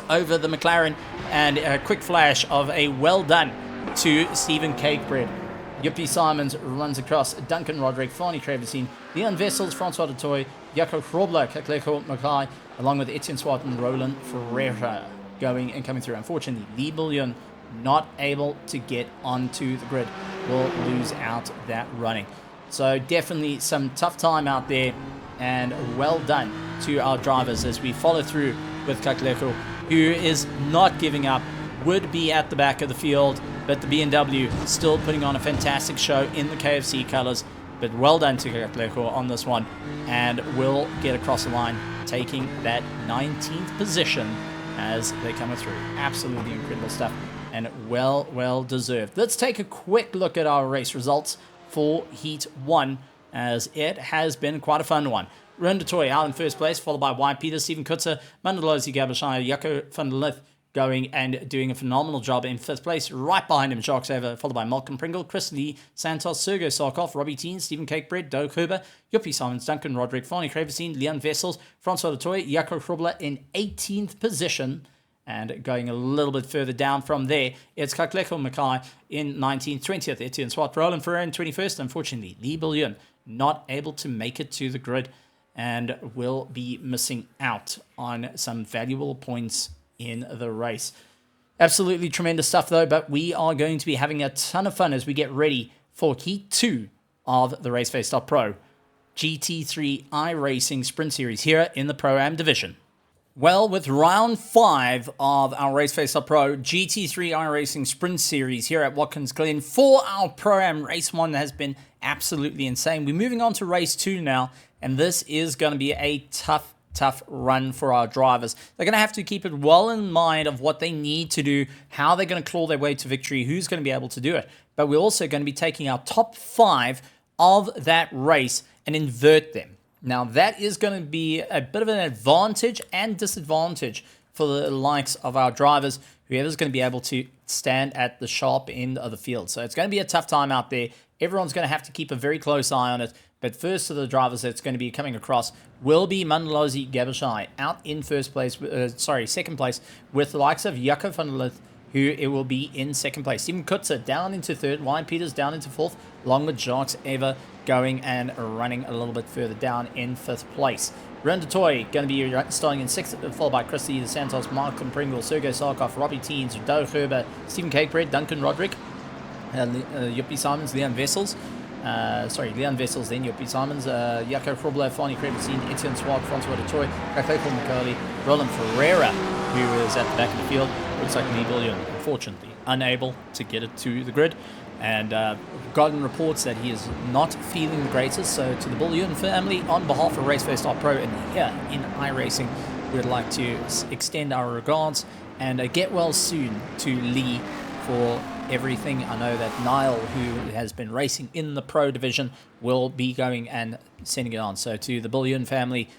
over the McLaren. And a quick flash of a well done to Stephen Cakebread. Yuppie Simons runs across Duncan Roderick, Fani Cravicine, Leon Vessels, Francois de Toy, Jaco Krobler, Kakleko Mackay, along with Etienne Swart and Roland Ferreira going and coming through. Unfortunately, Lee Bullion not able to get onto the grid, will lose out that running. So definitely some tough time out there, and well done to our drivers as we follow through with Kakleko, who is not giving up, would be at the back of the field, but the BMW still putting on a fantastic show in the KFC colors. But well done to Kakleko on this one, and will get across the line, taking that 19th position as they come through. Absolutely incredible stuff, and well deserved. Let's take a quick look at our race results for Heat 1, as it has been quite a fun one. Ruan de Toy out in first place, followed by Wyatt Peters, Steven Kutzer, Mandalosi Gabashai, Jaco van der Lith going and doing a phenomenal job in 5th place. Right behind him, Jacques Sever, followed by Malcolm Pringle, Chris Lee Santos, Sergey Sarkov, Robbie Teen, Stephen Cakebread, Doug Huber, Yuppie Simons, Duncan Roderick, Fani Cravicine, Leon Vessels, Francois de Toy, Jaco Krobler in 18th position And going a little bit further down from there, it's Kakleko Mackay in 19th, 20th, Etienne Swart, Roland Ferrer in 21st. Unfortunately, Lee Bullion not able to make it to the grid and will be missing out on some valuable points in the race. Absolutely tremendous stuff, though, but we are going to be having a ton of fun as we get ready for Heat 2 of the Raceface.Pro GT3 iRacing Sprint Series here in the Pro-Am division. Well, with round 5 of our Raceface.Pro GT3 iRacing Sprint Series here at Watkins Glen for our Pro-Am, race 1 has been absolutely insane. We're moving on to race 2 now, and this is going to be a tough run for our drivers. They're going to have to keep it well in mind of what they need to do, how they're going to claw their way to victory, who's going to be able to do it. But we're also going to be taking our top 5 of that race and invert them. Now, that is going to be a bit of an advantage and disadvantage for the likes of our drivers, whoever's going to be able to stand at the sharp end of the field. So it's going to be a tough time out there. Everyone's going to have to keep a very close eye on it. But first of the drivers that's going to be coming across will be Mandalozi Gabashai out in second place, with the likes of Jaco van der Lith, who it will be in second place. Steven Kutzer down into third, Ryan Peters down into fourth, along with Jacques Ever going and running a little bit further down in fifth place. Ren de Toy going to be starting in sixth, followed by Christy De Santos, Malcolm Pringle, Sergey Sarkov, Robbie Teens, Doug Herber, Stephen Cakebread, Duncan Roderick, Yuppie Simons, Leon Vessels, Leon Vessels, then Yuppie Simons, Jaco Frobler, Fanny Krebsine, Etienne Swart, Francois de Toy, Kakleko McCurley, Roland Ferreira, who is at the back of the field. Looks like Lee Bullion, unfortunately, unable to get it to the grid. And gotten reports that he is not feeling the greatest. So to the Bullion family, on behalf of Raceface.Pro and here in iRacing, we'd like to extend our regards and get well soon to Lee for everything. I know that Niall, who has been racing in the Pro division, will be going and sending it on. So to the Bullion family,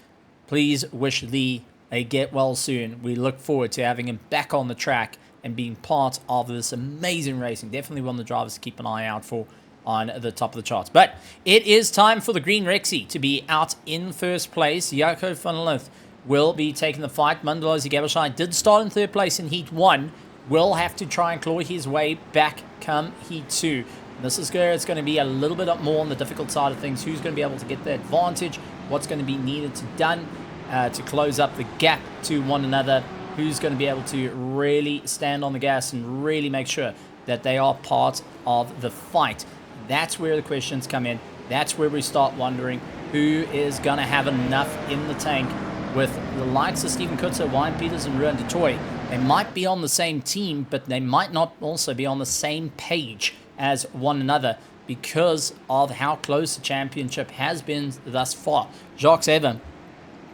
please wish Lee a get well soon. We look forward to having him back on the track and being part of this amazing racing. Definitely one of the drivers to keep an eye out for on the top of the charts. But it is time for the Green Rexy to be out in first place. Jaco van der Lith will be taking the fight. Mandalozi Gabashai did start in third place in Heat 1. Will have to try and claw his way back come Heat 2. This is where it's going to be a little bit more on the difficult side of things. Who's going to be able to get the advantage? What's going to be needed to done to close up the gap to one another? Who's going to be able to really stand on the gas and really make sure that they are part of the fight? That's where the questions come in. That's where we start wondering who is going to have enough in the tank with the likes of Steven Kutzer, Wayne Peters, and Ruan de Toy. They might be on the same team, but they might not also be on the same page as one another because of how close the championship has been thus far. Jacques Evan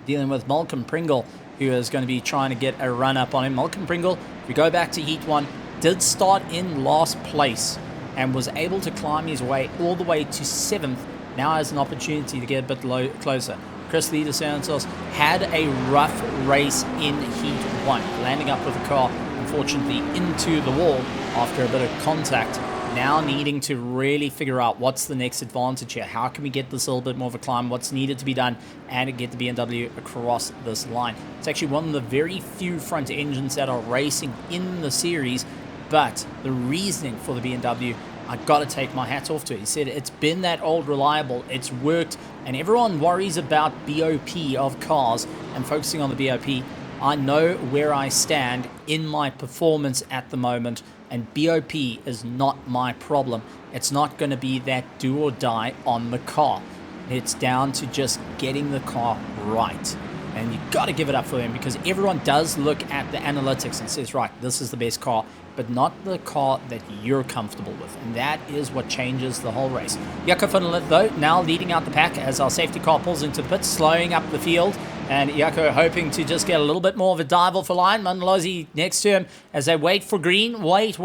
dealing with Malcolm Pringle, who is going to be trying to get a run up on him. Malcolm Pringle, if we go back to Heat 1, did start in last place and was able to climb his way all the way to 7th. Now has an opportunity to get a bit closer. Chris Lee De Santos had a rough race in Heat 1, landing up with the car, unfortunately, into the wall after a bit of contact. Now needing to really figure out what's the next advantage here. How can we get this a little bit more of a climb? What's needed to be done and get the BMW across this line? It's actually one of the very few front engines that are racing in the series, but the reasoning for the BMW, I got to take my hat off to it. He said it's been that old reliable, it's worked, and everyone worries about BOP of cars and focusing on the BOP. I know where I stand in my performance at the moment, and BOP is not my problem. It's not going to be that do or die on the car. It's down to just getting the car right. And you've got to give it up for them because everyone does look at the analytics and says, right, this is the best car, but not the car that you're comfortable with. And that is what changes the whole race. Jaco van der Lith, though, now leading out the pack as our safety car pulls into the pit, slowing up the field. And Jaco hoping to just get a little bit more of a dive off the line. Mandalozi next to him as they wait for green. Wait.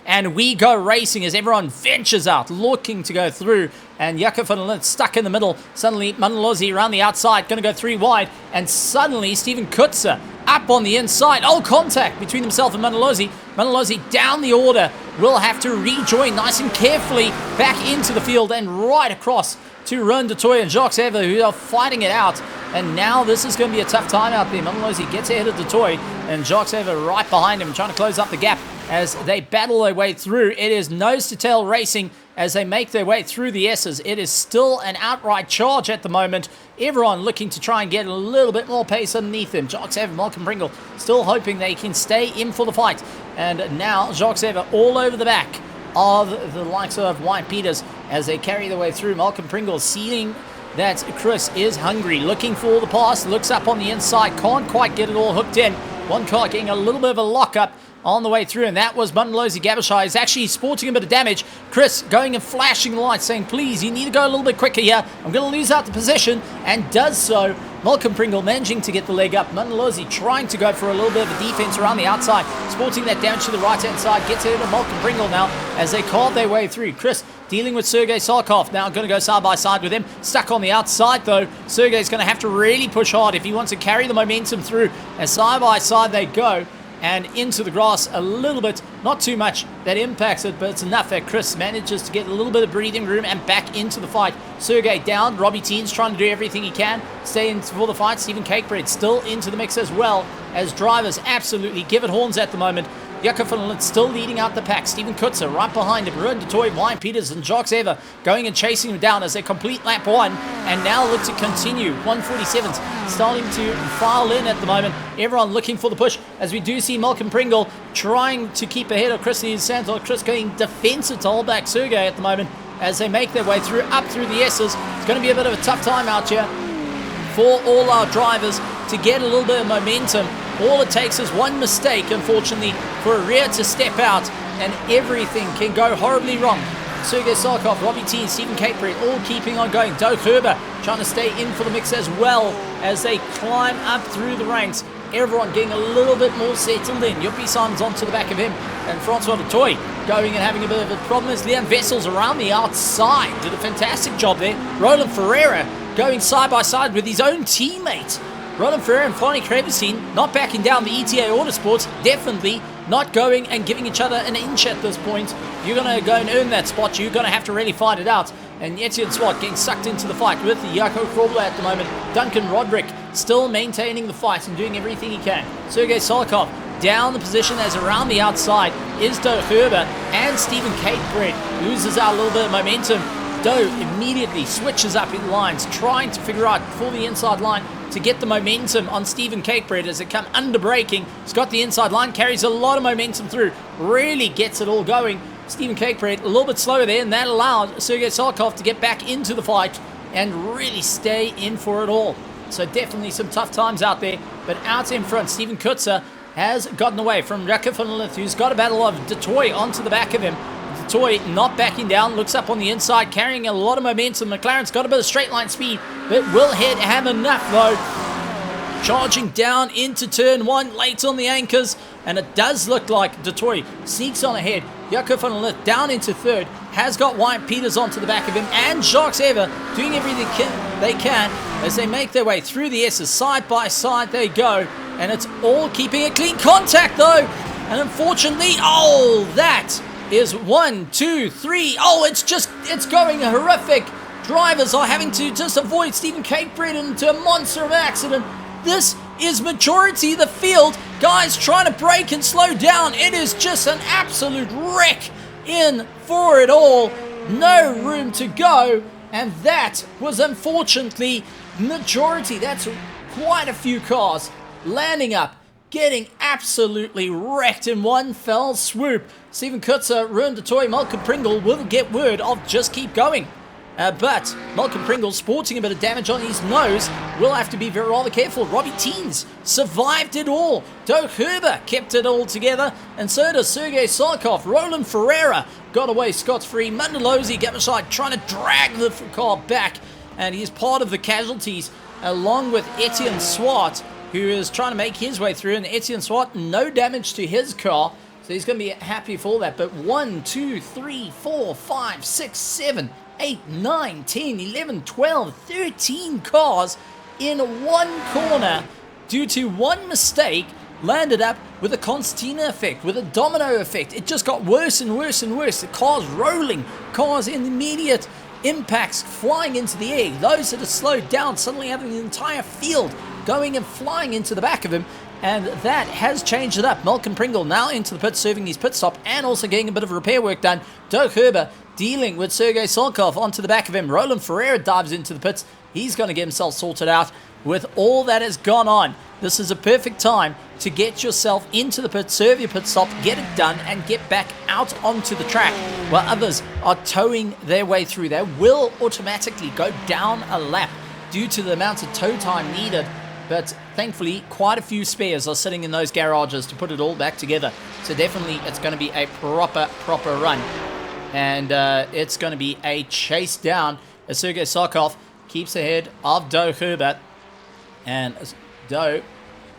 And we go racing as everyone ventures out, looking to go through. And Jaco van der Lith stuck in the middle. Suddenly, Mandalozi around the outside, going to go 3 wide. And suddenly, Steven Kutzer up on the inside. Oh, contact between himself and Mandalozi. Mandalozi down the order. Will have to rejoin nice and carefully back into the field and right across to Ron de Toy and Jacques Ever, who are fighting it out. And now this is going to be a tough time out there. Mundalozi gets ahead of the toy, and Jacques Ever right behind him, trying to close up the gap as they battle their way through. It is nose to tail racing as they make their way through the S's. It is still an outright charge at the moment. Everyone looking to try and get a little bit more pace underneath them. Jacques Ever, Malcolm Pringle still hoping they can stay in for the fight. And now Jacques Ever all over the back of the likes of White Peters as they carry their way through. Malcolm Pringle seeing that Chris is hungry, looking for the pass, looks up on the inside, can't quite get it all hooked in. One car getting a little bit of a lockup on the way through, and that was Mundalozi Gabashai. Is actually sporting a bit of damage. Chris going and flashing the lights, saying, please, you need to go a little bit quicker here. I'm going to lose out the position, and does so. Malcolm Pringle managing to get the leg up. Mundalozi trying to go for a little bit of a defense around the outside, sporting that damage to the right-hand side. Gets ahead of Malcolm Pringle now as they carve their way through. Chris dealing with Sergei Sarkov. Now going to go side by side with him. Stuck on the outside though. Sergei's going to have to really push hard if he wants to carry the momentum through. As side by side they go. And into the grass a little bit, not too much that impacts it, but it's enough that Chris manages to get a little bit of breathing room and back into the fight. Sergei down, Robbie Teen's trying to do everything he can, stay in for the fight. Stephen Cakebread still into the mix as well, as drivers absolutely give it horns at the moment. Jaco van Lith still leading out the pack. Steven Kutzer right behind him. Ruud de Tooy, Wayne Peters and Jacques Ever going and chasing him down as they complete lap 1. And now look to continue. 147's starting to file in at the moment. Everyone looking for the push as we do see Malcolm Pringle trying to keep ahead of Chris Santos. Chris going defensive to hold back Sergei at the moment as they make their way through up through the S's. It's going to be a bit of a tough time out here for all our drivers to get a little bit of momentum. All it takes is one mistake, unfortunately, for a rear to step out, and everything can go horribly wrong. Sergei Sarkov, Robbie T, Stephen Cakebread, all keeping on going. Doug Herber trying to stay in for the mix as well as they climb up through the ranks. Everyone getting a little bit more settled in. Yuppie Simon's onto the back of him, and Francois de Tooy going and having a bit of a problem as Liam Vessel's around the outside. Did a fantastic job there. Roland Ferreira going side by side with his own teammate. Roland Ferreira and Fanny Krevestein not backing down. The ETA Autosports definitely not going and giving each other an inch at this point. You're going to go and earn that spot. You're going to have to really fight it out. And Etienne Swart getting sucked into the fight with Jaco Krobler at the moment. Duncan Roderick still maintaining the fight and doing everything he can. Sergei Sarkov down the position as around the outside is Doe Herber, and Stephen Cakebread loses out a little bit of momentum. Doe immediately switches up in lines, trying to figure out for the inside line to get the momentum on Stephen Cakebread as they come under braking. He's got the inside line, carries a lot of momentum through, really gets it all going. Stephen Cakebread a little bit slower there, and that allowed Sergei Sarkov to get back into the fight and really stay in for it all. So definitely some tough times out there, but out in front, Stephen Kutzer has gotten away from Jaco van Lith, who's got a battle of de Tooy onto the back of him. De Tooy not backing down, looks up on the inside, carrying a lot of momentum. McLaren's got a bit of straight line speed, but will have enough though. Charging down into turn 1, late on the anchors, and it does look like de Tooy sneaks on ahead. Jaco van Lith down into third, has got Wyatt Peters onto the back of him, and Jacques Ever doing everything they can as they make their way through the S's. Side by side they go, and it's all keeping a clean contact though. And unfortunately, that is 1, 2, 3. It's going horrific. Drivers are having to just avoid Stephen Cakebread into a monster of an accident. This is majority of the field. Guys trying to brake and slow down. It is just an absolute wreck in for it all. No room to go. And that was unfortunately majority. That's quite a few cars landing up, getting absolutely wrecked in one fell swoop. Stephen Kutzer, Ruud de Tooy, Malcolm Pringle will get word of just keep going. But Malcolm Pringle sporting a bit of damage on his nose will have to be rather careful. Robbie Teens survived it all. Doe Herber kept it all together, and so does Sergei Sarkov. Roland Ferreira got away scot-free. Mundalozi Gabashai trying to drag the car back, and he's part of the casualties along with Etienne Swart, who is trying to make his way through. And Etienne Swart, no damage to his car, so he's going to be happy for all that. But 1, 2, 3, 4, 5, 6, 7, 8, 9, 10, 11, 12, 13 cars in one corner due to one mistake landed up with a concertina effect, with a domino effect. It just got worse and worse and worse. The cars rolling, cars in immediate impacts flying into the air. Those that are slowed down suddenly having the entire field going and flying into the back of him. And that has changed it up. Malcolm Pringle now into the pit, serving his pit stop and also getting a bit of repair work done. Doug Herber dealing with Sergei Solkov onto the back of him. Roland Ferreira dives into the pits. He's going to get himself sorted out. With all that has gone on, this is a perfect time to get yourself into the pit, serve your pit stop, get it done, and get back out onto the track while others are towing their way through. They will automatically go down a lap due to the amount of tow time needed, but thankfully quite a few spares are sitting in those garages to put it all back together. So definitely it's going to be a proper run, and it's going to be a chase down as Sergei Solkov keeps ahead of Doe Herbert, and Doe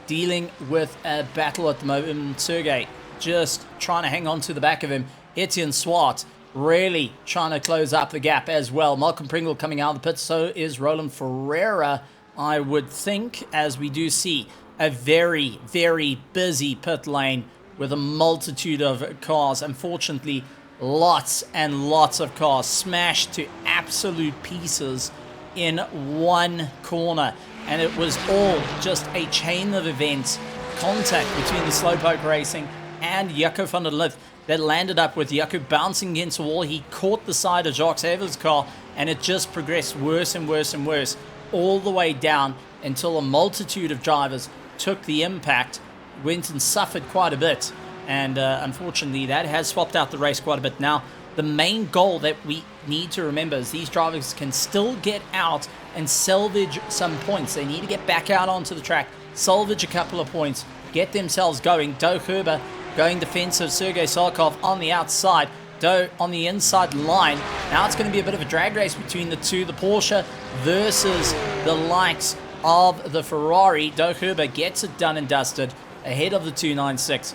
dealing with a battle at the moment. Sergei just trying to hang on to the back of him. Etienne Swart really trying to close up the gap as well. Malcolm Pringle coming out of the pit, so is Roland Ferreira, I would think, as we do see a very, very busy pit lane with a multitude of cars. Unfortunately, lots and lots of cars smashed to absolute pieces in one corner. And it was all just a chain of events, contact between the Slowpoke Racing and Jaco van der Lith that landed up with Jaco bouncing against the wall. He caught the side of Jacques Ever's car, and it just progressed worse and worse and worse, all the way down until a multitude of drivers took the impact, went and suffered quite a bit. And unfortunately, that has swapped out the race quite a bit. Now, the main goal that we need to remember is these drivers can still get out and salvage some points. They need to get back out onto the track, salvage a couple of points, get themselves going. Doe Herber going defensive, Sergei Solkov on the outside, Doe on the inside line. Now it's going to be a bit of a drag race between the two, the Porsche versus the likes of the Ferrari. Doe Herber gets it done and dusted ahead of the 296.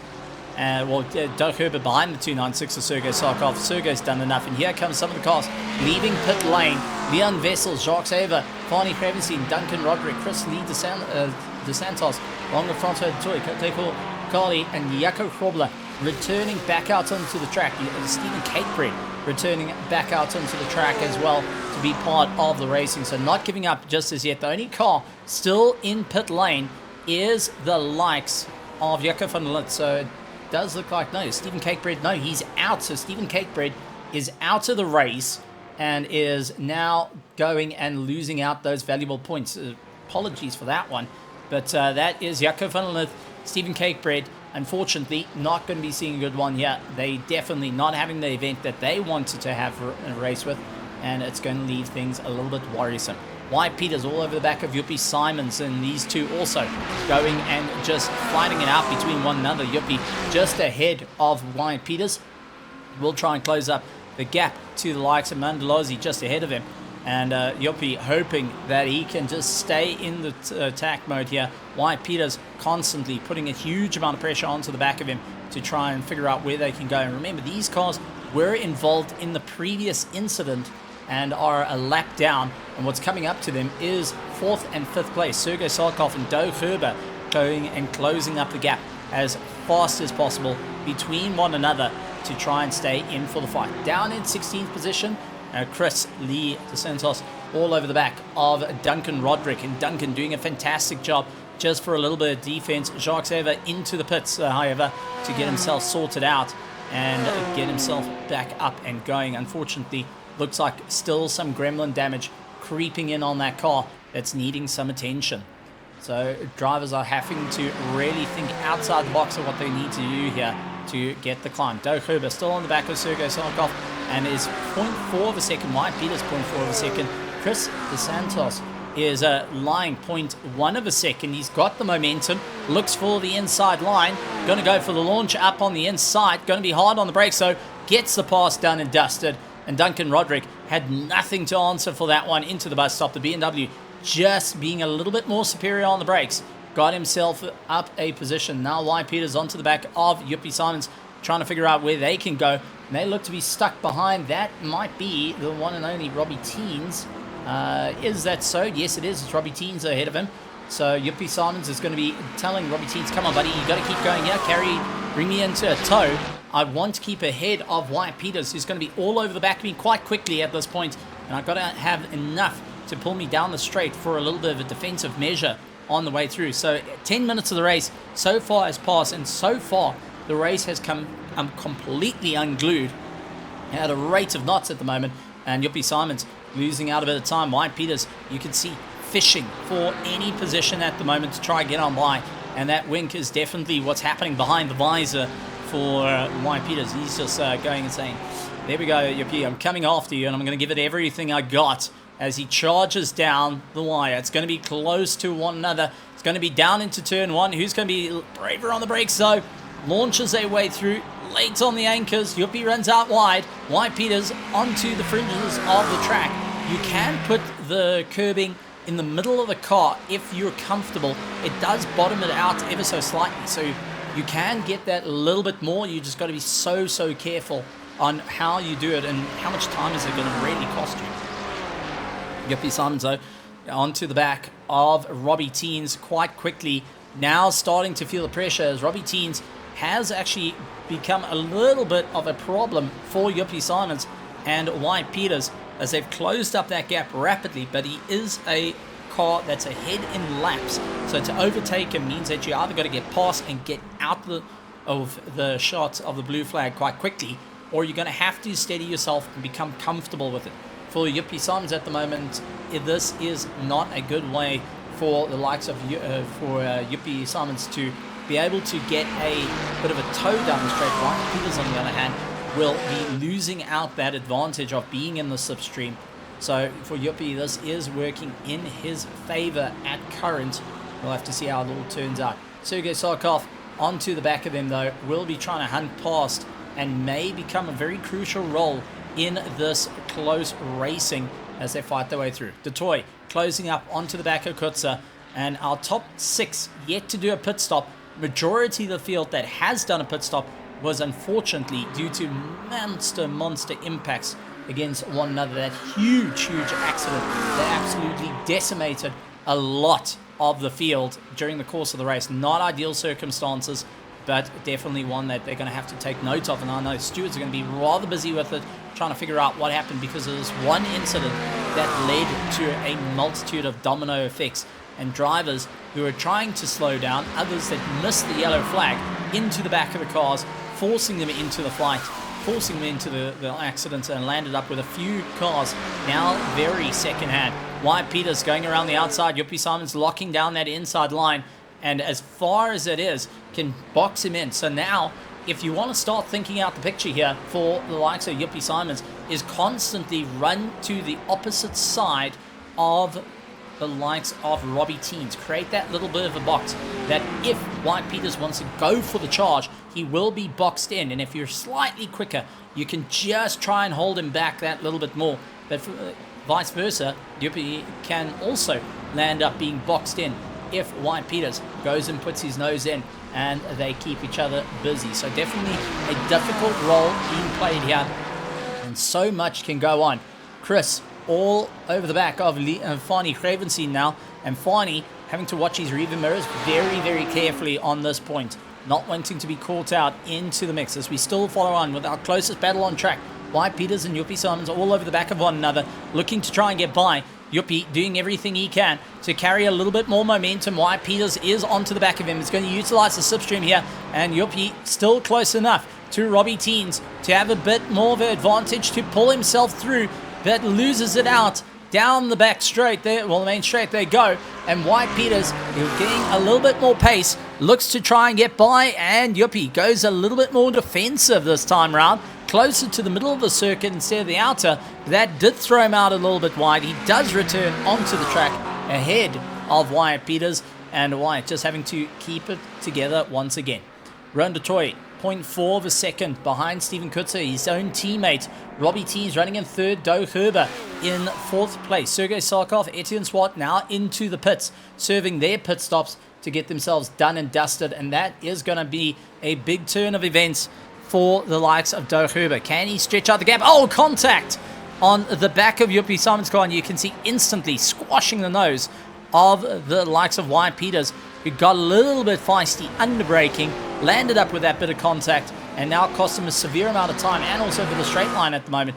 Doug Herbert behind the 296 of Sergei Solkov. Sergei's done enough, and here comes some of the cars leaving pit lane. Leon Vessels, Jacques Aver, Farney Kravenstein, Duncan Roderick, Chris Lee DeSantos, Longa Franco Toy, Teko Carly, and Jaco Krobler returning back out onto the track. Stephen Catebread returning back out onto the track as well to be part of the racing. So not giving up just as yet. The only car still in pit lane is the likes of Jaco van der Lith. So it does look like, no, Stephen Catebread, no, he's out. So Stephen Catebread is out of the race and is now going and losing out those valuable points. Apologies for that one. But that is Jaco van der Lith, Stephen Catebread. Unfortunately, not going to be seeing a good one here. They definitely not having the event that they wanted to have a race with, and it's going to leave things a little bit worrisome. Wyatt Peters all over the back of Yuppie Simons, and these two also going and just fighting it out between one another. Yuppie just ahead of Wyatt Peters. Will try and close up the gap to the likes of Mandalozzi just ahead of him. And Yuppie hoping that he can just stay in the attack mode here. Wyatt Peters constantly putting a huge amount of pressure onto the back of him to try and figure out where they can go. And remember, these cars were involved in the previous incident and are a lap down. And what's coming up to them is 4th and 5th place. Sergei Solkov and Doe Herber going and closing up the gap as fast as possible between one another to try and stay in for the fight. Down in 16th position, Chris Lee DeSantos all over the back of Duncan Roderick, and Duncan doing a fantastic job just for a little bit of defense. Jacques Aver into the pits, however, to get himself sorted out and get himself back up and going. Unfortunately, looks like still some gremlin damage creeping in on that car that's needing some attention. So drivers are having to really think outside the box of what they need to do here to get the climb. Doe Herber still on the back of Sergei Solkov and is 0.4 of a second. Wyatt Peters 0.4 of a second. Chris DeSantos is lying 0.1 of a second. He's got the momentum, looks for the inside line, going to go for the launch up on the inside, going to be hard on the brakes, so gets the pass done and dusted. And Duncan Roderick had nothing to answer for that one into the bus stop. The BMW just being a little bit more superior on the brakes, got himself up a position. Now Wyatt Peters onto the back of Yuppie Simons, trying to figure out where they can go. And they look to be stuck behind. That might be the one and only Robbie Teens. Is that so? Yes, it is. It's Robbie Teens ahead of him. So Yuppie Simons is going to be telling Robbie Teens, come on, buddy, you got to keep going here. Bring me into a tow. I want to keep ahead of Wyatt Peters, who's going to be all over the back of me quite quickly at this point. and I've got to have enough to pull me down the straight for a little bit of a defensive measure on the way through. So 10 minutes of the race so far has passed, and so far the race has come completely unglued at a rate of knots at the moment, and Yuppie Simons losing out a bit of time. White Peters, you can see, fishing for any position at the moment to try and get on by, and that wink is definitely what's happening behind the visor for White Peters. He's just going and saying, there we go, Yuppie, I'm coming after you, and I'm going to give it everything I got, as he charges down the wire. It's going to be close to one another. It's going to be down into turn one. Who's going to be braver on the brakes, though? Launches their way through, late on the anchors. Yuppie runs out wide. White Peters onto the fringes of the track. You can put the curbing in the middle of the car if you're comfortable. It does bottom it out ever so slightly, so you can get that a little bit more. You just got to be so careful on how you do it and how much time is it going to really cost you. Yuppie Simons, though, onto the back of Robbie Teens quite quickly. Now starting to feel the pressure, as Robbie Teens has actually become a little bit of a problem for Yuppie Simons and White Peters, as they've closed up that gap rapidly. But he is a car that's ahead in laps, so to overtake him means that you either got to get past and get out of the shots of the blue flag quite quickly, or you're going to have to steady yourself and become comfortable with it. For Yuppie Simons at the moment, this is not a good way for the likes of Yuppie Simons to be able to get a bit of a toe down the straight. White Peters, on the other hand, will be losing out that advantage of being in the slipstream. So for Yuppie, this is working in his favor at current. We'll have to see how it all turns out. Sergei Sarkov onto the back of them, though, will be trying to hunt past and may become a very crucial role in this close racing as they fight their way through. Detroit closing up onto the back of Kutza, and our top 6 yet to do a pit stop. Majority of the field that has done a pit stop was unfortunately due to monster impacts against one another. That huge accident that absolutely decimated a lot of the field during the course of the race. Not ideal circumstances, but definitely one that they're going to have to take note of. And I know stewards are going to be rather busy with it, trying to figure out what happened, because of this one incident that led to a multitude of domino effects, and drivers who are trying to slow down, others that missed the yellow flag, into the back of the cars, forcing them into the fight, forcing them into the accidents, and landed up with a few cars now very second-hand. White Peters going around the outside. Yuppie Simons locking down that inside line, and as far as it is, can box him in. So now, if you want to start thinking out the picture here for the likes of Yuppie Simons, is constantly run to the opposite side of the likes of Robbie Teens. Create that little bit of a box that if White Peters wants to go for the charge, he will be boxed in. And if you're slightly quicker, you can just try and hold him back that little bit more. But vice versa, Yuppie can also land up being boxed in if White Peters goes and puts his nose in, and they keep each other busy. So definitely a difficult role being played here, and so much can go on. Chris all over the back of Fani Cravenstein now, and Fani having to watch his rearview mirrors very carefully on this point, not wanting to be caught out into the mix, as we still follow on with our closest battle on track. White Peters and Yuppie Simons all over the back of one another, looking to try and get by. Yuppie doing everything he can to carry a little bit more momentum. White Peters is onto the back of him. He's going to utilize the slipstream here, and Yuppie still close enough to Robbie Teens to have a bit more of an advantage to pull himself through, but loses it out down the back straight there. Well, the main straight they go, and White Peters getting a little bit more pace, looks to try and get by, and Yuppie goes a little bit more defensive this time around, closer to the middle of the circuit instead of the outer. That did throw him out a little bit wide. He does return onto the track ahead of Wyatt Peters, and Wyatt just having to keep it together once again. Rowan Detroit, 0.4 of a second behind Steven Kutzer, his own teammate. Robbie Teens running in third, Doe Herber in fourth place. Sergei Sarkov, Etienne Swart now into the pits, serving their pit stops to get themselves done and dusted, and that is going to be a big turn of events for the likes of Doe Herber. Can he stretch out the gap? Oh, contact on the back of Yuppie Simons' car, and you can see instantly squashing the nose of the likes of Wyatt Peters, who got a little bit feisty under braking, landed up with that bit of contact, and now cost him a severe amount of time, and also for the straight line at the moment.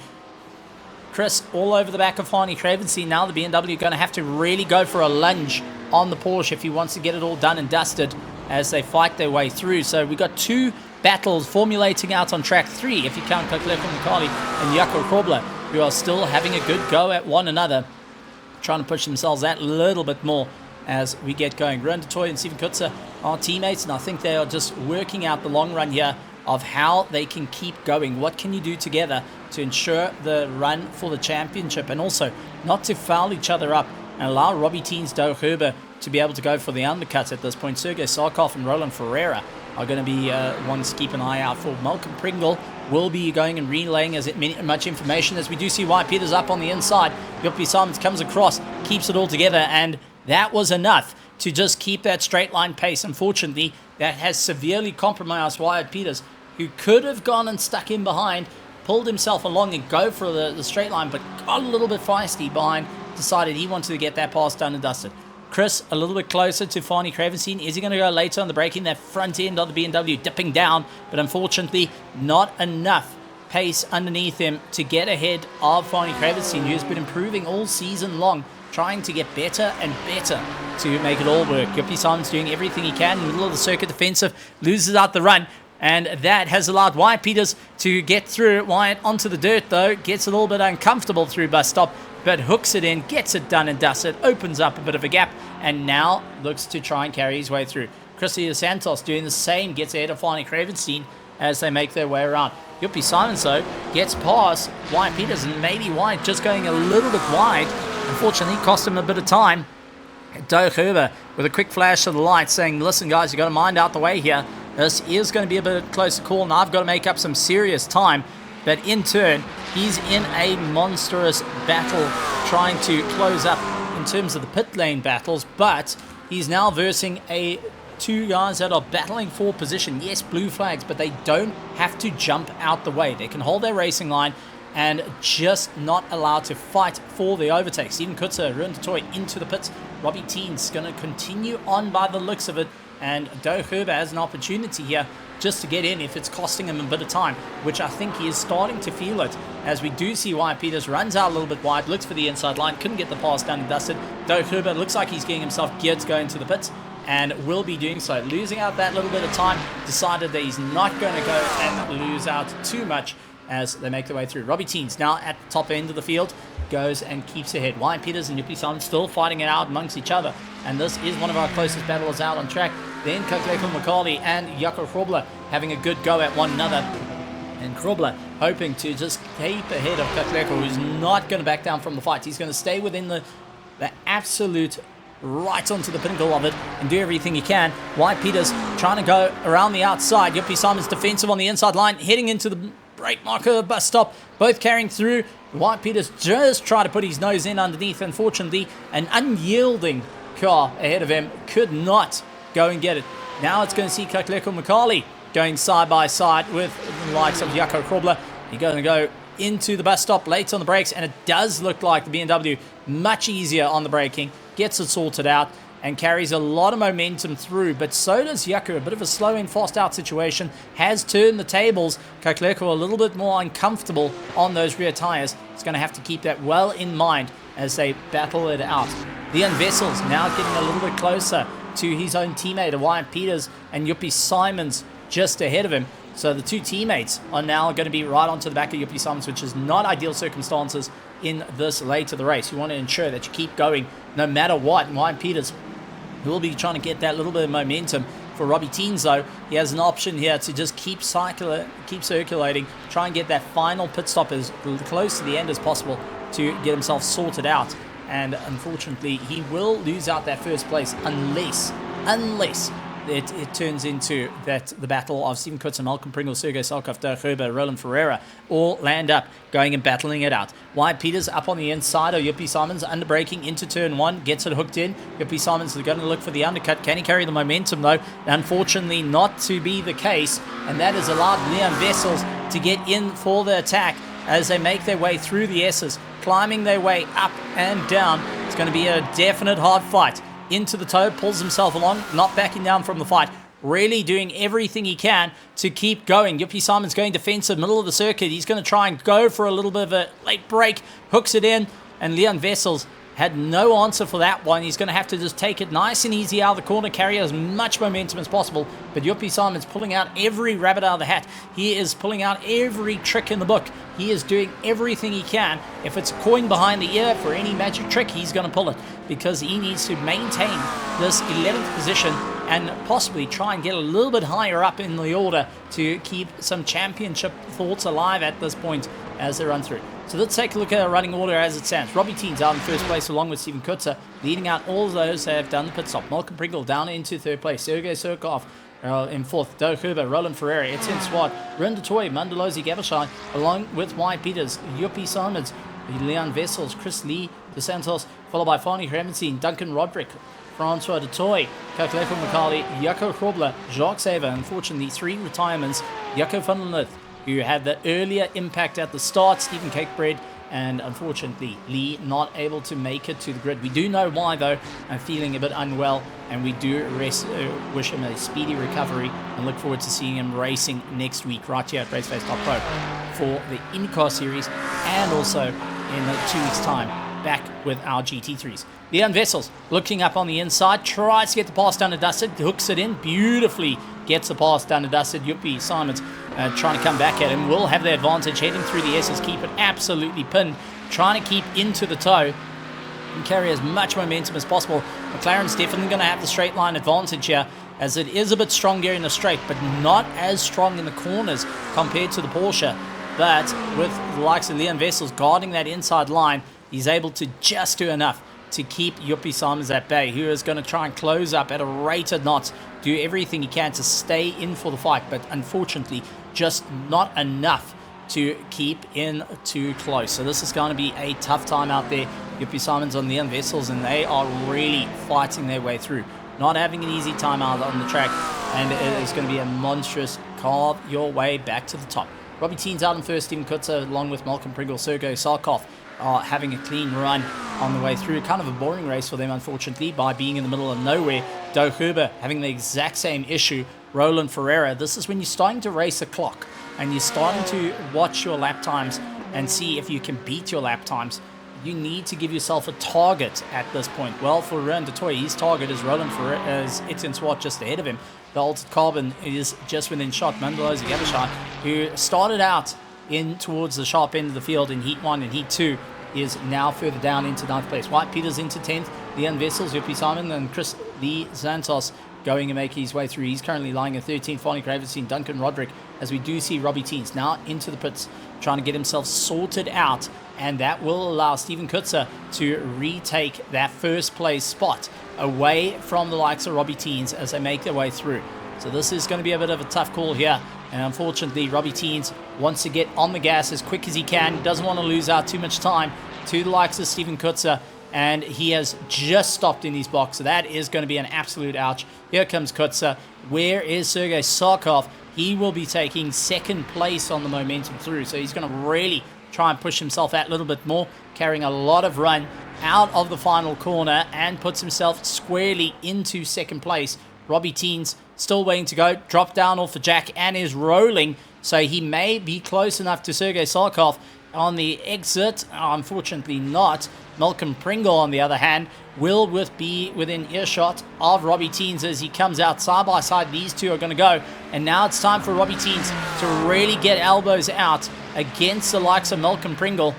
Chris all over the back of Fani Cravenstein. Now the BMW going to have to really go for a lunge on the Porsche if he wants to get it all done and dusted as they fight their way through. So we got two battles formulating out on track 3, if you count Leclerc and Mikali and Jaco Krobler, who are still having a good go at one another, trying to push themselves that little bit more as we get going. Ruan de Toy and Steven Kutzer are teammates, and I think they are just working out the long run here of how they can keep going. What can you do together to ensure the run for the championship, and also not to foul each other up and allow Robbie Teens, Doug Herber to be able to go for the undercuts at this point. Sergei Sarkov and Roland Ferreira are going to be ones to keep an eye out for. Malcolm Pringle will be going and relaying as much information as we do see Wyatt Peters up on the inside. Joppy Simons comes across, keeps it all together, and that was enough to just keep that straight line pace. Unfortunately, that has severely compromised Wyatt Peters, who could have gone and stuck in behind, pulled himself along and go for the straight line, but got a little bit feisty behind, decided he wanted to get that pass done and dusted. Chris a little bit closer to Fani Cravenstein. Is he going to go later on the braking? That front end of the BMW dipping down, but unfortunately not enough pace underneath him to get ahead of Fani Cravenstein, who has been improving all season long, trying to get better and better to make it all work. Joppy Simons doing everything he can in the middle of the circuit defensive, loses out the run, and that has allowed Wyatt Peters to get through. Wyatt onto the dirt though, gets a little bit uncomfortable through bus stop, but hooks it in, gets it done and dusted, opens up a bit of a gap, and now looks to try and carry his way through. Chrissy Santos doing the same, gets ahead of Fani Cravenstein as they make their way around. Joppy Simons though gets past Wyatt Peters, and maybe Wyatt just going a little bit wide. Unfortunately, cost him a bit of time. Doug Herber with a quick flash of the light saying, listen guys, you got to mind out the way here. This is going to be a bit closer call, and I've got to make up some serious time. But in turn, he's in a monstrous battle trying to close up in terms of the pit lane battles, but he's now versing two guys that are battling for position. Yes, blue flags, but they don't have to jump out the way. They can hold their racing line and just not allowed to fight for the overtake. Steven Kutzer, Ruan de Toy into the pits. Robbie Teens going to continue on by the looks of it, and Doug Herber has an opportunity here just to get in if it's costing him a bit of time, which I think he is starting to feel it, as we do see Wyatt Peters runs out a little bit wide, looks for the inside line, couldn't get the pass done and dusted. Doug Herber looks like he's getting himself geared to go into the pits, and will be doing so. Losing out that little bit of time, decided that he's not going to go and lose out too much as they make their way through. Robbie Teens now at the top end of the field, goes and keeps ahead. Wyatt Peters and Joppy Simons still fighting it out amongst each other, and this is one of our closest battlers out on track. Then Leclerc McCarthy and Jaco Krobler having a good go at one another, and Krobler hoping to just keep ahead of Leclerc, who's not going to back down from the fight. He's going to stay within the absolute right onto the pinnacle of it and do everything he can. Wyatt Peters trying to go around the outside. Joppy Simons defensive on the inside line, heading into the brake marker bus stop, both carrying through. Wyatt Peters just try to put his nose in underneath. Unfortunately, an unyielding car ahead of him could not go and get it. Now it's going to see Leclerc McCarthy going side by side with the likes of Jaco Krobler. He's going to go into the bus stop late on the brakes, and it does look like the BMW much easier on the braking, gets it sorted out and carries a lot of momentum through, but so does Jaco. A bit of a slow in, fast out situation has turned the tables. Leclerc a little bit more uncomfortable on those rear tires. He's going to have to keep that well in mind as they battle it out. Leon Vessels now getting a little bit closer to his own teammate, Wyatt Peters, and Joppy Simons just ahead of him. So the two teammates are now going to be right onto the back of Joppy Simons, which is not ideal circumstances in this late of the race. You want to ensure that you keep going no matter what. And Wyatt Peters will be trying to get that little bit of momentum. For Robbie Teens, though, he has an option here to just keep circulating, try and get that final pit stop as close to the end as possible to get himself sorted out. And unfortunately, he will lose out that first place unless it turns into that the battle of Steven Kutzer, Malcolm Pringle, Sergei Salkov, Doug Herber, Roland Ferreira all land up going and battling it out. Wyatt Peters up on the inside of Joppy Simons, under braking into turn one, gets it hooked in. Joppy Simons is going to look for the undercut. Can he carry the momentum though? Unfortunately not to be the case, and that has allowed Leon Vessels to get in for the attack as they make their way through the S's, climbing their way up and down. It's going to be a definite hard fight. Into the toe, pulls himself along, not backing down from the fight. really doing everything he can to keep going. Yuppie Simon's going defensive, middle of the circuit. He's going to try and go for a little bit of a late break, hooks it in, and Leon Wessels had no answer for that one. He's going to have to just take it nice and easy out of the corner, carry as much momentum as possible. But Yuppie Simon's pulling out every rabbit out of the hat. He is pulling out every trick in the book. He is doing everything he can. If it's a coin behind the ear for any magic trick, he's going to pull it, because he needs to maintain this 11th position and possibly try and get a little bit higher up in the order to keep some championship thoughts alive at this point as they run through. So let's take a look at our running order as it stands. Robbie Teens out in first place along with Steven Kutzer, leading out all of those that have done the pit stop. Malcolm Pringle down into third place. Sergei Surkov in fourth. Doug Huber, Roland Ferreira, Etienne Swart, Rinda Toy, Mandalozi Gavashai, along with Wyatt Peters, Yuppie Simons, Leon Wessels, Chris Lee, DeSantos, followed by Fani Kremenstein, Duncan Roderick, Francois de Toy, Kirklefo McCarley, Jaco Krobler, Jacques Saver. Unfortunately, 3 retirements. Jaco van der Lith, who had the earlier impact at the start, Stephen Cakebread, and unfortunately Lee not able to make it to the grid. We do know why though. I'm feeling a bit unwell, and we do wish him a speedy recovery and look forward to seeing him racing next week right here at Raceface.Pro for the IndyCar series, and also in 2 weeks time back with our GT3s. Leon Wessels looking up on the inside, tries to get the pass done and dusted, hooks it in beautifully, gets the pass done and dusted. Yuppie Simons trying to come back at him, will have the advantage, heading through the S's, keep it absolutely pinned, trying to keep into the toe and carry as much momentum as possible. McLaren's definitely going to have the straight line advantage here, as it is a bit stronger in the straight, but not as strong in the corners compared to the Porsche. But with the likes of Leon Wessels guarding that inside line, he's able to just do enough to keep Yuppie Simons at bay, who is going to try and close up at a rate of knots, do everything he can to stay in for the fight, but unfortunately just not enough to keep in too close. So this is going to be a tough time out there. Yuppie Simons on Leon Wessels, and they are really fighting their way through. Not having an easy time out on the track, and it is going to be a monstrous carve your way back to the top. Robbie Teens out in first, Steven Kutzer along with Malcolm Pringle, Sergei Sarkov are having a clean run on the way through. Kind of a boring race for them, unfortunately, by being in the middle of nowhere. Doug Huber having the exact same issue. Roland Ferreira. This is when you're starting to race a clock and you're starting to watch your lap times and see if you can beat your lap times. You need to give yourself a target at this point. Well, for Ren Detoy, his target is Roland Ferreira, as Etienne Swart just ahead of him. The Altered Carbon is just within shot. Mandalozi Gavashai, who started out in towards the sharp end of the field in Heat 1 and Heat 2, is now further down into 9th place. Wyatt Peters into 10th. Leon Wessels, Yuppie Simon, and Chris Lee Santos going and making his way through. He's currently lying at 13th. Fani Gravenstein, Duncan Roderick, as we do see Robbie Teens now into the pits, trying to get himself sorted out, and that will allow Steven Kutzer to retake that first place spot away from the likes of Robbie Teens as they make their way through. So this is going to be a bit of a tough call here, and unfortunately Robbie Teens wants to get on the gas as quick as he can. He doesn't want to lose out too much time to the likes of Steven Kutzer, and he has just stopped in his box, so that is going to be an absolute ouch. Here comes Kutzer. Where is Sergei Sarkov? He will be taking second place on the momentum through, so he's going to really try and push himself out a little bit more, carrying a lot of run out of the final corner, and puts himself squarely into second place. Robbie Teens still waiting to go, drop down off the jack and is rolling, so he may be close enough to Sergei Sarkov on the exit. Unfortunately not. Malcolm Pringle, on the other hand, will be within earshot of Robbie Teens as he comes out side by side. These two are going to go, and now it's time for Robbie Teens to really get elbows out against the likes of Malcolm Pringle,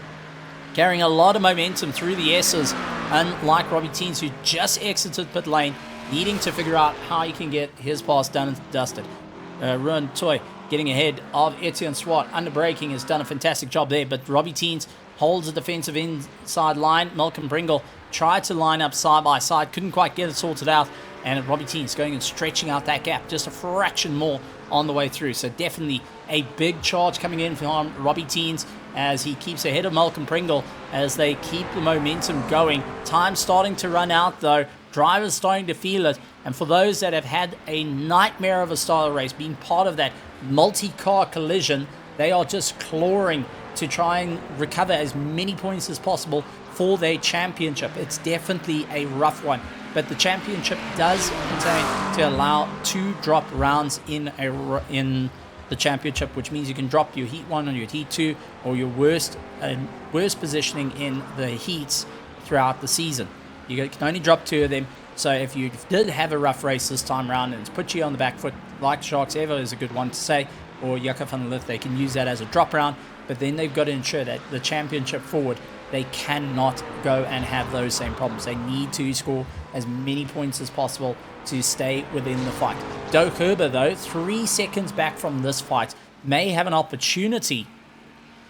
carrying a lot of momentum through the S's, unlike Robbie Teens, who just exited pit lane, needing to figure out how he can get his pass done and dusted. Ruan Toy getting ahead of Etienne Swart. Under braking has done a fantastic job there, but Robbie Teens holds a defensive inside line. Malcolm Pringle tried to line up side by side, couldn't quite get it sorted out, and Robbie Teens going and stretching out that gap just a fraction more on the way through. So definitely a big charge coming in from Robbie Teens as he keeps ahead of Malcolm Pringle as they keep the momentum going. Time starting to run out though. Drivers starting to feel it, and for those that have had a nightmare of a style race, being part of that multi-car collision, They are just clawing to try and recover as many points as possible for their championship. It's definitely a rough one, but the championship does contain to allow 2 drop rounds in the championship, which means you can drop your heat 1 or your heat 2 or your worst positioning in the heats throughout the season. You can only drop 2 of them. So if you did have a rough race this time around and it's put you on the back foot, like Sharks Ever is a good one to say, or Jakob van der Lith, they can use that as a drop round, but then they've got to ensure that the championship forward, they cannot go and have those same problems. They need to score as many points as possible to stay within the fight. Doug Herber, though, 3 seconds back from this fight, may have an opportunity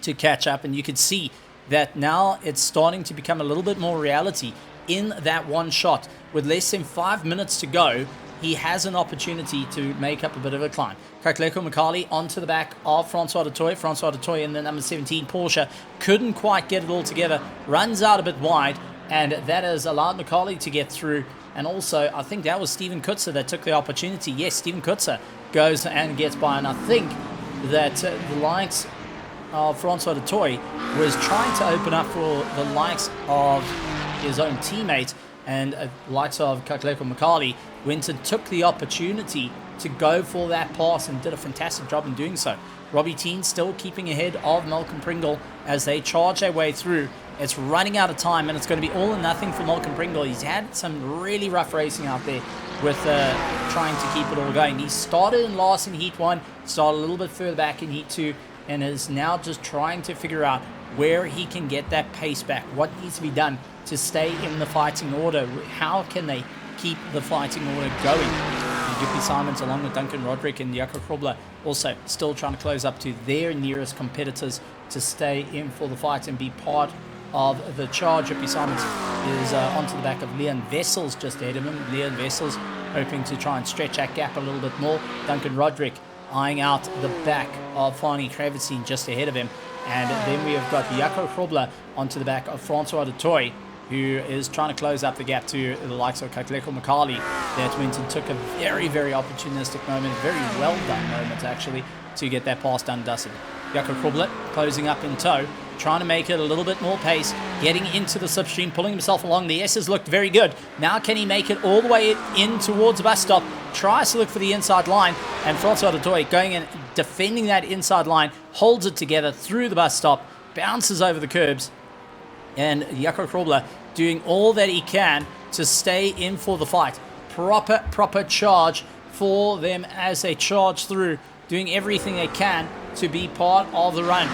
to catch up, and you could see that now it's starting to become a little bit more reality. In that one shot, with less than 5 minutes to go, he has an opportunity to make up a bit of a climb. Katleko Makali onto the back of Francois du Toit. Francois du Toit in the number 17 Porsche couldn't quite get it all together, runs out a bit wide, and that has allowed Makali to get through. And also, I think that was Steven Kutzer that took the opportunity. Yes, Steven Kutzer goes and gets by, and I think that the likes of Francois du Toit was trying to open up for the likes of his own teammates, and likes of Katleko Makali went and took the opportunity to go for that pass and did a fantastic job in doing so. Robbie Teen still keeping ahead of Malcolm Pringle as they charge their way through. It's running out of time, and it's going to be all or nothing for Malcolm Pringle. He's had some really rough racing out there with trying to keep it all going. He started in last in Heat 1, started a little bit further back in Heat 2, and is now just trying to figure out where he can get that pace back, what needs to be done to stay in the fighting order. How can they keep the fighting order going? Yuppie Simons along with Duncan Roderick and Jakob Krobler also still trying to close up to their nearest competitors to stay in for the fight and be part of the charge. Yuppie Simons is onto the back of Leon Vessels just ahead of him. Leon Vessels hoping to try and stretch that gap a little bit more. Duncan Roderick eyeing out the back of Fani Kravitsin just ahead of him. And then we have got Jakob Krobler onto the back of Francois du Toit, who is trying to close up the gap to the likes of Katleko Makali. That went and took a very, very opportunistic moment, very well done moment actually, to get that pass done dusted. Jakob Krobler closing up in tow, trying to make it a little bit more pace, getting into the slipstream, pulling himself along. The S's looked very good. Now can he make it all the way in towards the bus stop? Tries to look for the inside line, and Francois du Toit going and defending that inside line, holds it together through the bus stop, bounces over the curbs, and Jakob Krobler doing all that he can to stay in for the fight. Proper charge for them as they charge through, doing everything they can to be part of the run.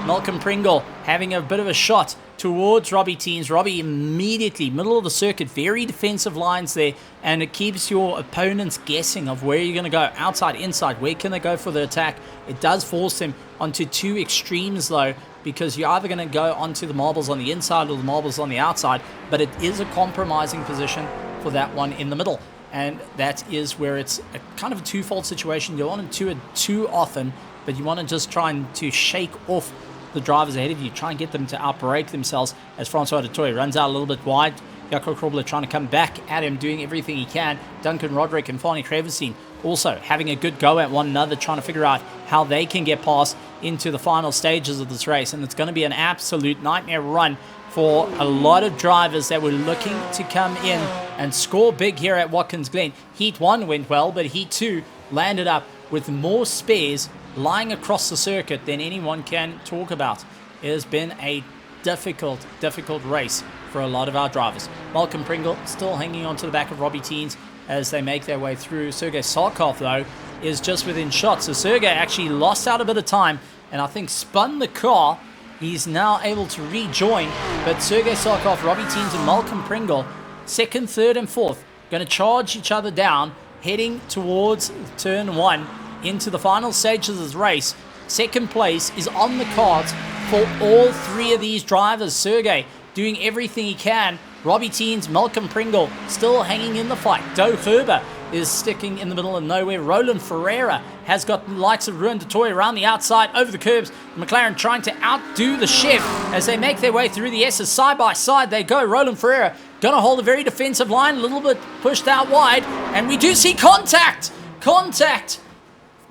Malcolm Pringle having a bit of a shot towards Robbie Teens. Robbie immediately, middle of the circuit, very defensive lines there, and it keeps your opponents guessing of where you're going to go, outside, inside, where can they go for the attack. It does force them onto 2 extremes though, because you're either going to go onto the marbles on the inside or the marbles on the outside, but it is a compromising position for that one in the middle. And that is where it's a kind of a twofold situation. You don't want to do it too often, but you want to just try and to shake off the drivers ahead of you, try and get them to outbrake themselves as Francois du Toit runs out a little bit wide. Jakob Krobler trying to come back at him, doing everything he can. Duncan Roderick and Fani Kravitsin also having a good go at one another, trying to figure out how they can get past into the final stages of this race. And it's going to be an absolute nightmare run for a lot of drivers that were looking to come in and score big here at Watkins Glen. Heat 1 went well, but Heat 2 landed up with more spares lying across the circuit than anyone can talk about. It has been a difficult race for a lot of our drivers. Malcolm Pringle still hanging on to the back of Robbie Teens as they make their way through. Sergei Sarkov, though, is just within shot. So Sergei actually lost out a bit of time and I think spun the car. He's now able to rejoin, but Sergei Sarkov, Robbie Teens and Malcolm Pringle, second, third and fourth, going to charge each other down, heading towards turn 1 into the final stages of this race. Second place is on the cards for all 3 of these drivers. Sergei doing everything he can. Robbie Teens, Malcolm Pringle still hanging in the fight. Doug Herber is sticking in the middle of nowhere. Roland Ferreira has got the likes of Ruan du Toit around the outside, over the curbs. McLaren trying to outdo the Chev as they make their way through the S's. Side by side they go. Roland Ferreira going to hold a very defensive line, a little bit pushed out wide, and we do see contact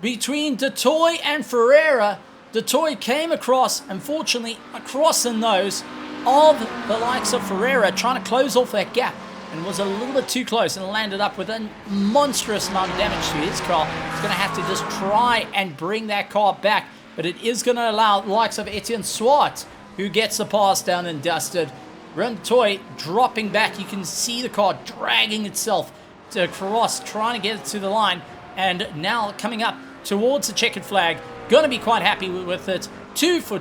between du Toit and Ferreira. the toy came across, unfortunately, across the nose of the likes of Ferreira, trying to close off that gap, and was a little bit too close and landed up with a monstrous amount of damage to his car. He's going to have to just try and bring that car back, but it is going to allow the likes of Etienne Swart, who gets the pass down and dusted. Toy dropping back. You can see the car dragging itself across, trying to get it to the line, and now coming up towards the checkered flag. Going to be quite happy with it. 2 for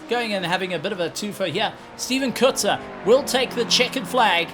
going and having a bit of a 2 for here. Steven Kutzer will take the checkered flag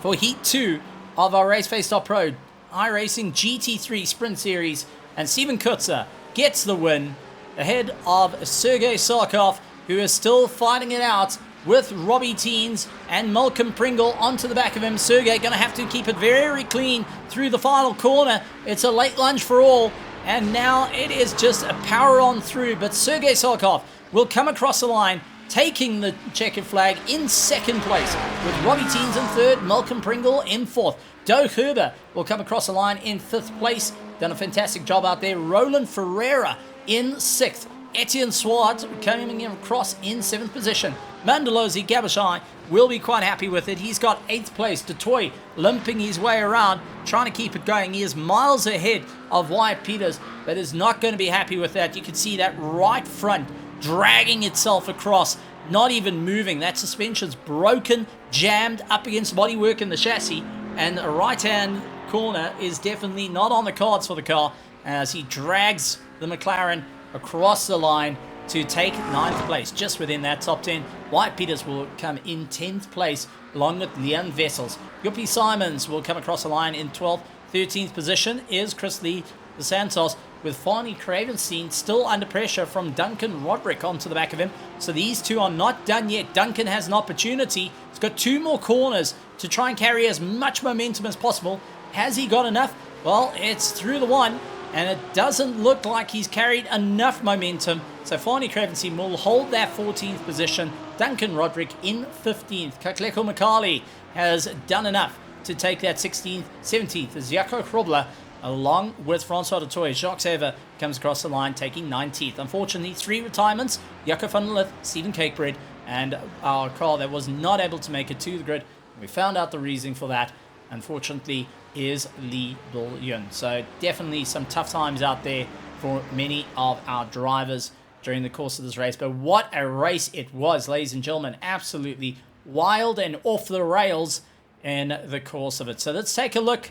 for Heat 2 of our Raceface.Pro iRacing GT3 Sprint Series, and Steven Kutzer gets the win ahead of Sergei Sarkov, who is still fighting it out with Robbie Teens and Malcolm Pringle onto the back of him. Sergei going to have to keep it very clean through the final corner. It's a late lunge for all, and now it is just a power on through, but Sergei Sarkov will come across the line, taking the checkered flag in second place, with Robbie Teens in third, Malcolm Pringle in fourth. Doug Herber will come across the line in fifth place. Done a fantastic job out there. Roland Ferreira in sixth. Etienne Swart coming across in seventh position. Mandalozi Gabashai will be quite happy with it. He's got eighth place. Detoy limping his way around, trying to keep it going. He is miles ahead of Wyatt Peters, but is not going to be happy with that. You can see that right front dragging itself across, not even moving. That suspension's broken, jammed up against bodywork in the chassis, and the right-hand corner is definitely not on the cards for the car as he drags the McLaren across the line to take 9th place, just within that top 10. Wyatt Peters will come in 10th place, along with Leon Vessels. Yuppie Simons will come across the line in 12th. 13th position is Chris Lee the Santos, with Farney Cravenstein still under pressure from Duncan Roderick onto the back of him. So these two are not done yet. Duncan has an opportunity. He's got 2 more corners to try and carry as much momentum as possible. Has he got enough? Well, it's through the one, and it doesn't look like he's carried enough momentum. So Farney Cravenstein will hold that 14th position. Duncan Roderick in 15th. Kakleko Makali has done enough to take that 16th. 17th is Jaco Krobler, along with Francois Detoy. Jacques Sever comes across the line, taking 19th. Unfortunately, 3 retirements. Jaco van der Lith, Stephen Cakebread, and our car that was not able to make it to the grid. We found out the reason for that, unfortunately, is Lee Bullion. So definitely some tough times out there for many of our drivers during the course of this race. But what a race it was, ladies and gentlemen. Absolutely wild and off the rails in the course of it. So let's take a look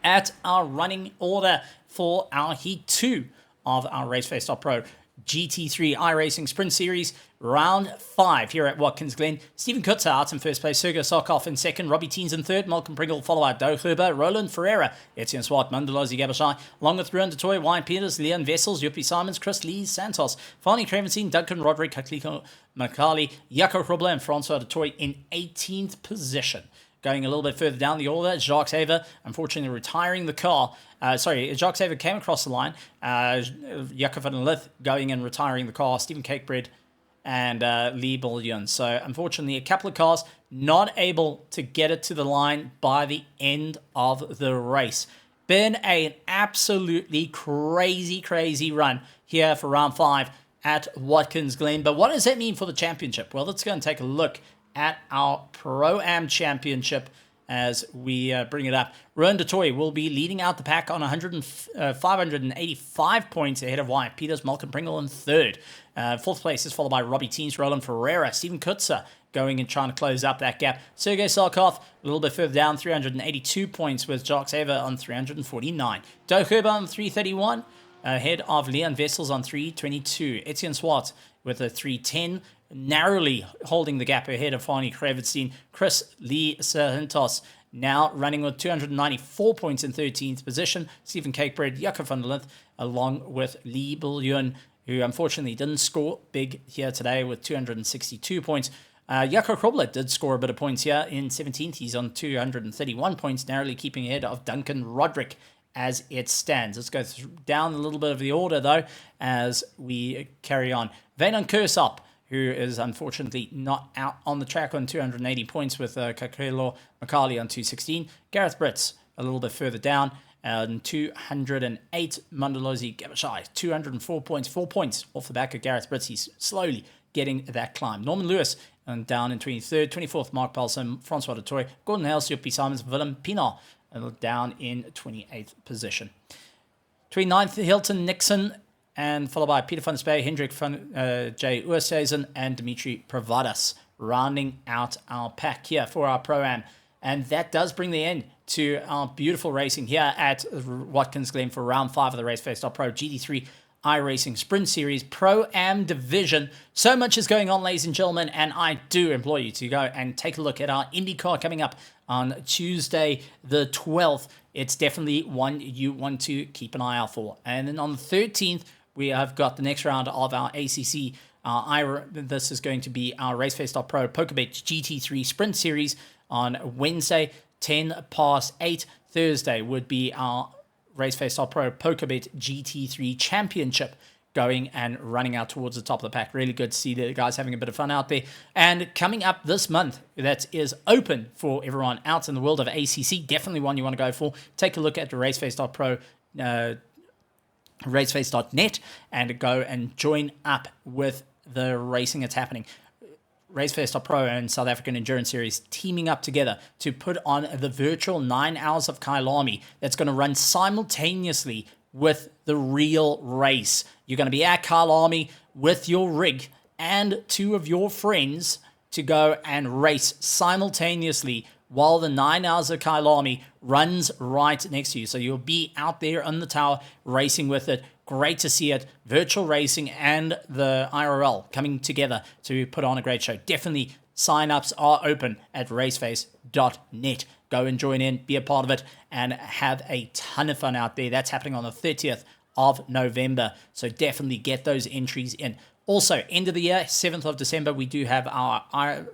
at our running order for our Heat 2 of our Raceface.Pro GT3 iRacing Sprint Series, round 5 here at Watkins Glen. Steven Kutzer out in first place, Sergei Sarkov in second, Robbie Teens in third, Malcolm Pringle follow out, Doug Herber, Roland Ferreira, Etienne Swart, Mandalozi Gabashai, along with Ruan Detoy, Wyatt Peters, Leon Vessels, Yuppie Simons, Chris Lee Santos, Farney Cravenstein, Duncan Roderick, Kakliko Makali, Jaco Krobler, and Francois Detoy in 18th position. Going a little bit further down the order, Jacques Haver, unfortunately retiring the car. Jacques Haver came across the line. Jaco van der Lith going and retiring the car. Stephen Cakebread and Lee Bullion. So unfortunately, a couple of cars not able to get it to the line by the end of the race. Been an absolutely crazy run here for round 5 at Watkins Glen. But what does that mean for the championship? Well, let's go and take a look at our Pro-Am Championship as we bring it up. Rowan Detoy will be leading out the pack on 585 points ahead of Wyatt Peters, Malcolm Pringle in third. 4th place is followed by Robbie Teens, Roland Ferreira, Steven Kutzer going and trying to close up that gap. Sergei Sarkov a little bit further down, 382 points, with Jacques Haver on 349. Doug Herber on 331, ahead of Leon Vessels on 322. Etienne Swart with a 310, narrowly holding the gap ahead of Farney Cravenstein. Chris Lee Santos now running with 294 points in 13th position. Stephen Cakebread, Jaco van der Lith, along with Lee Bullion, who unfortunately didn't score big here today with 262 points. Jaco Krobler did score a bit of points here in 17th. He's on 231 points, narrowly keeping ahead of Duncan Roderick as it stands. Let's go down a little bit of the order, though, as we carry on. Vainon Kursop, who is unfortunately not out on the track on 280 points, with Kakelo Makali on 216. Gareth Britz a little bit further down, And 208, Mandalozi Gavashai, 204 points, 4 points off the back of Gareth Britz. He's slowly getting that climb. Norman Lewis down in 23rd, 24th, Mark Paulson, Francois Dutoy, Gordon Hale, Sioppi Simons, Willem Pienaar down in 28th position. 29th, Hilton Nixon, and followed by Peter van Spey, Hendrik van J. Oosthuizen, and Dimitri Pravadas, rounding out our pack here for our Pro-Am. And that does bring the end to our beautiful racing here at Watkins Glen for round 5 of the Raceface.Pro GT3 iRacing Sprint Series Pro-Am Division. So much is going on, ladies and gentlemen, and I do implore you to go and take a look at our IndyCar coming up on Tuesday the 12th. It's definitely one you want to keep an eye out for. And then on the 13th, we have got the next round of our ACC. This is going to be our Raceface.Pro PokerBet GT3 Sprint Series on Wednesday, 8:10. Thursday would be our Raceface.Pro PokerBet GT3 Championship going and running out towards the top of the pack. Really good to see the guys having a bit of fun out there. And coming up this month, that is open for everyone out in the world of ACC. Definitely one you want to go for. Take a look at the Raceface.Pro Raceface.net and go and join up with the racing that's happening. Raceface.Pro and South African Endurance Series teaming up together to put on the virtual 9 hours of Kyalami that's going to run simultaneously with the real race. You're going to be at Kyalami with your rig and 2 of your friends to go and race simultaneously while the 9 hours of Kyalami runs right next to you. So you'll be out there on the tower racing with it. Great to see it. Virtual racing and the IRL coming together to put on a great show. Definitely sign-ups are open at raceface.net. Go and join in, be a part of it, and have a ton of fun out there. That's happening on the 30th of November. So definitely get those entries in. Also, end of the year, 7th of December, we do have our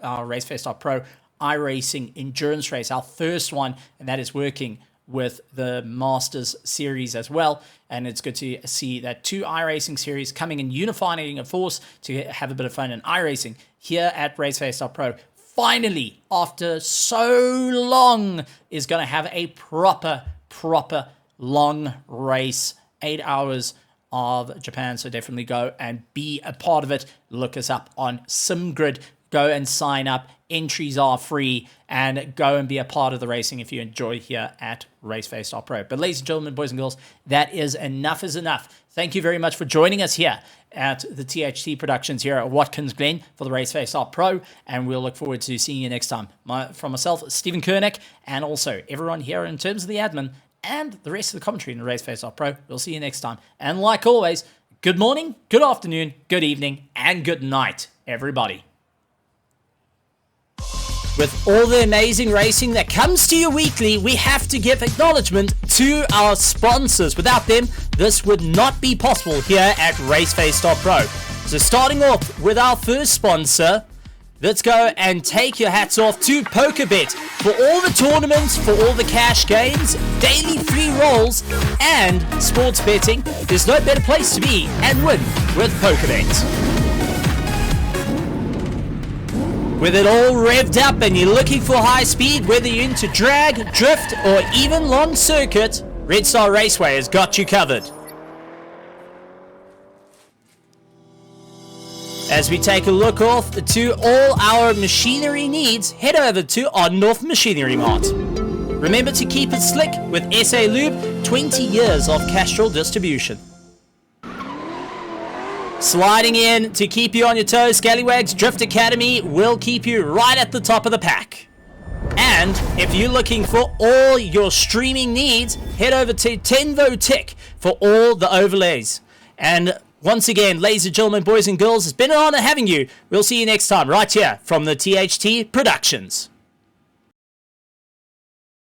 Raceface.Pro iRacing Endurance Race, our first one, and that is working with the Masters Series as well. And it's good to see that 2 iRacing series coming and unifying a force to have a bit of fun in iRacing here at Raceface.Pro. Finally, after so long, is going to have a proper long race, 8 hours of Japan. So definitely go and be a part of it. Look us up on SimGrid. Go and sign up. Entries are free, and go and be a part of the racing if you enjoy here at Raceface.Pro. But ladies and gentlemen, boys and girls, that is enough is enough. Thank you very much for joining us here at the THT Productions here at Watkins Glen for the Raceface.Pro, and we'll look forward to seeing you next time. From myself, Stephen Kernick, and also everyone here in terms of the admin and the rest of the commentary in the Raceface.Pro. We'll see you next time. And like always, good morning, good afternoon, good evening, and good night, everybody. With all the amazing racing that comes to you weekly, we have to give acknowledgement to our sponsors. Without them, this would not be possible here at Raceface.Pro. So starting off with our first sponsor, let's go and take your hats off to PokerBet. For all the tournaments, for all the cash games, daily free rolls, and sports betting, there's no better place to be and win with PokerBet. With it all revved up and you're looking for high speed, whether you're into drag, drift, or even long circuit, Red Star Raceway has got you covered. As we take a look off to all our machinery needs, head over to Oddendorf Machinery Mart. Remember to keep it slick with SA Lube, 20 years of Castrol distribution. Sliding in to keep you on your toes, Scallywags Drift Academy will keep you right at the top of the pack. And if you're looking for all your streaming needs, head over to Tenvo Tech for all the overlays. And once again, ladies and gentlemen, boys and girls, it's been an honor having you. We'll see you next time right here from the THT Productions.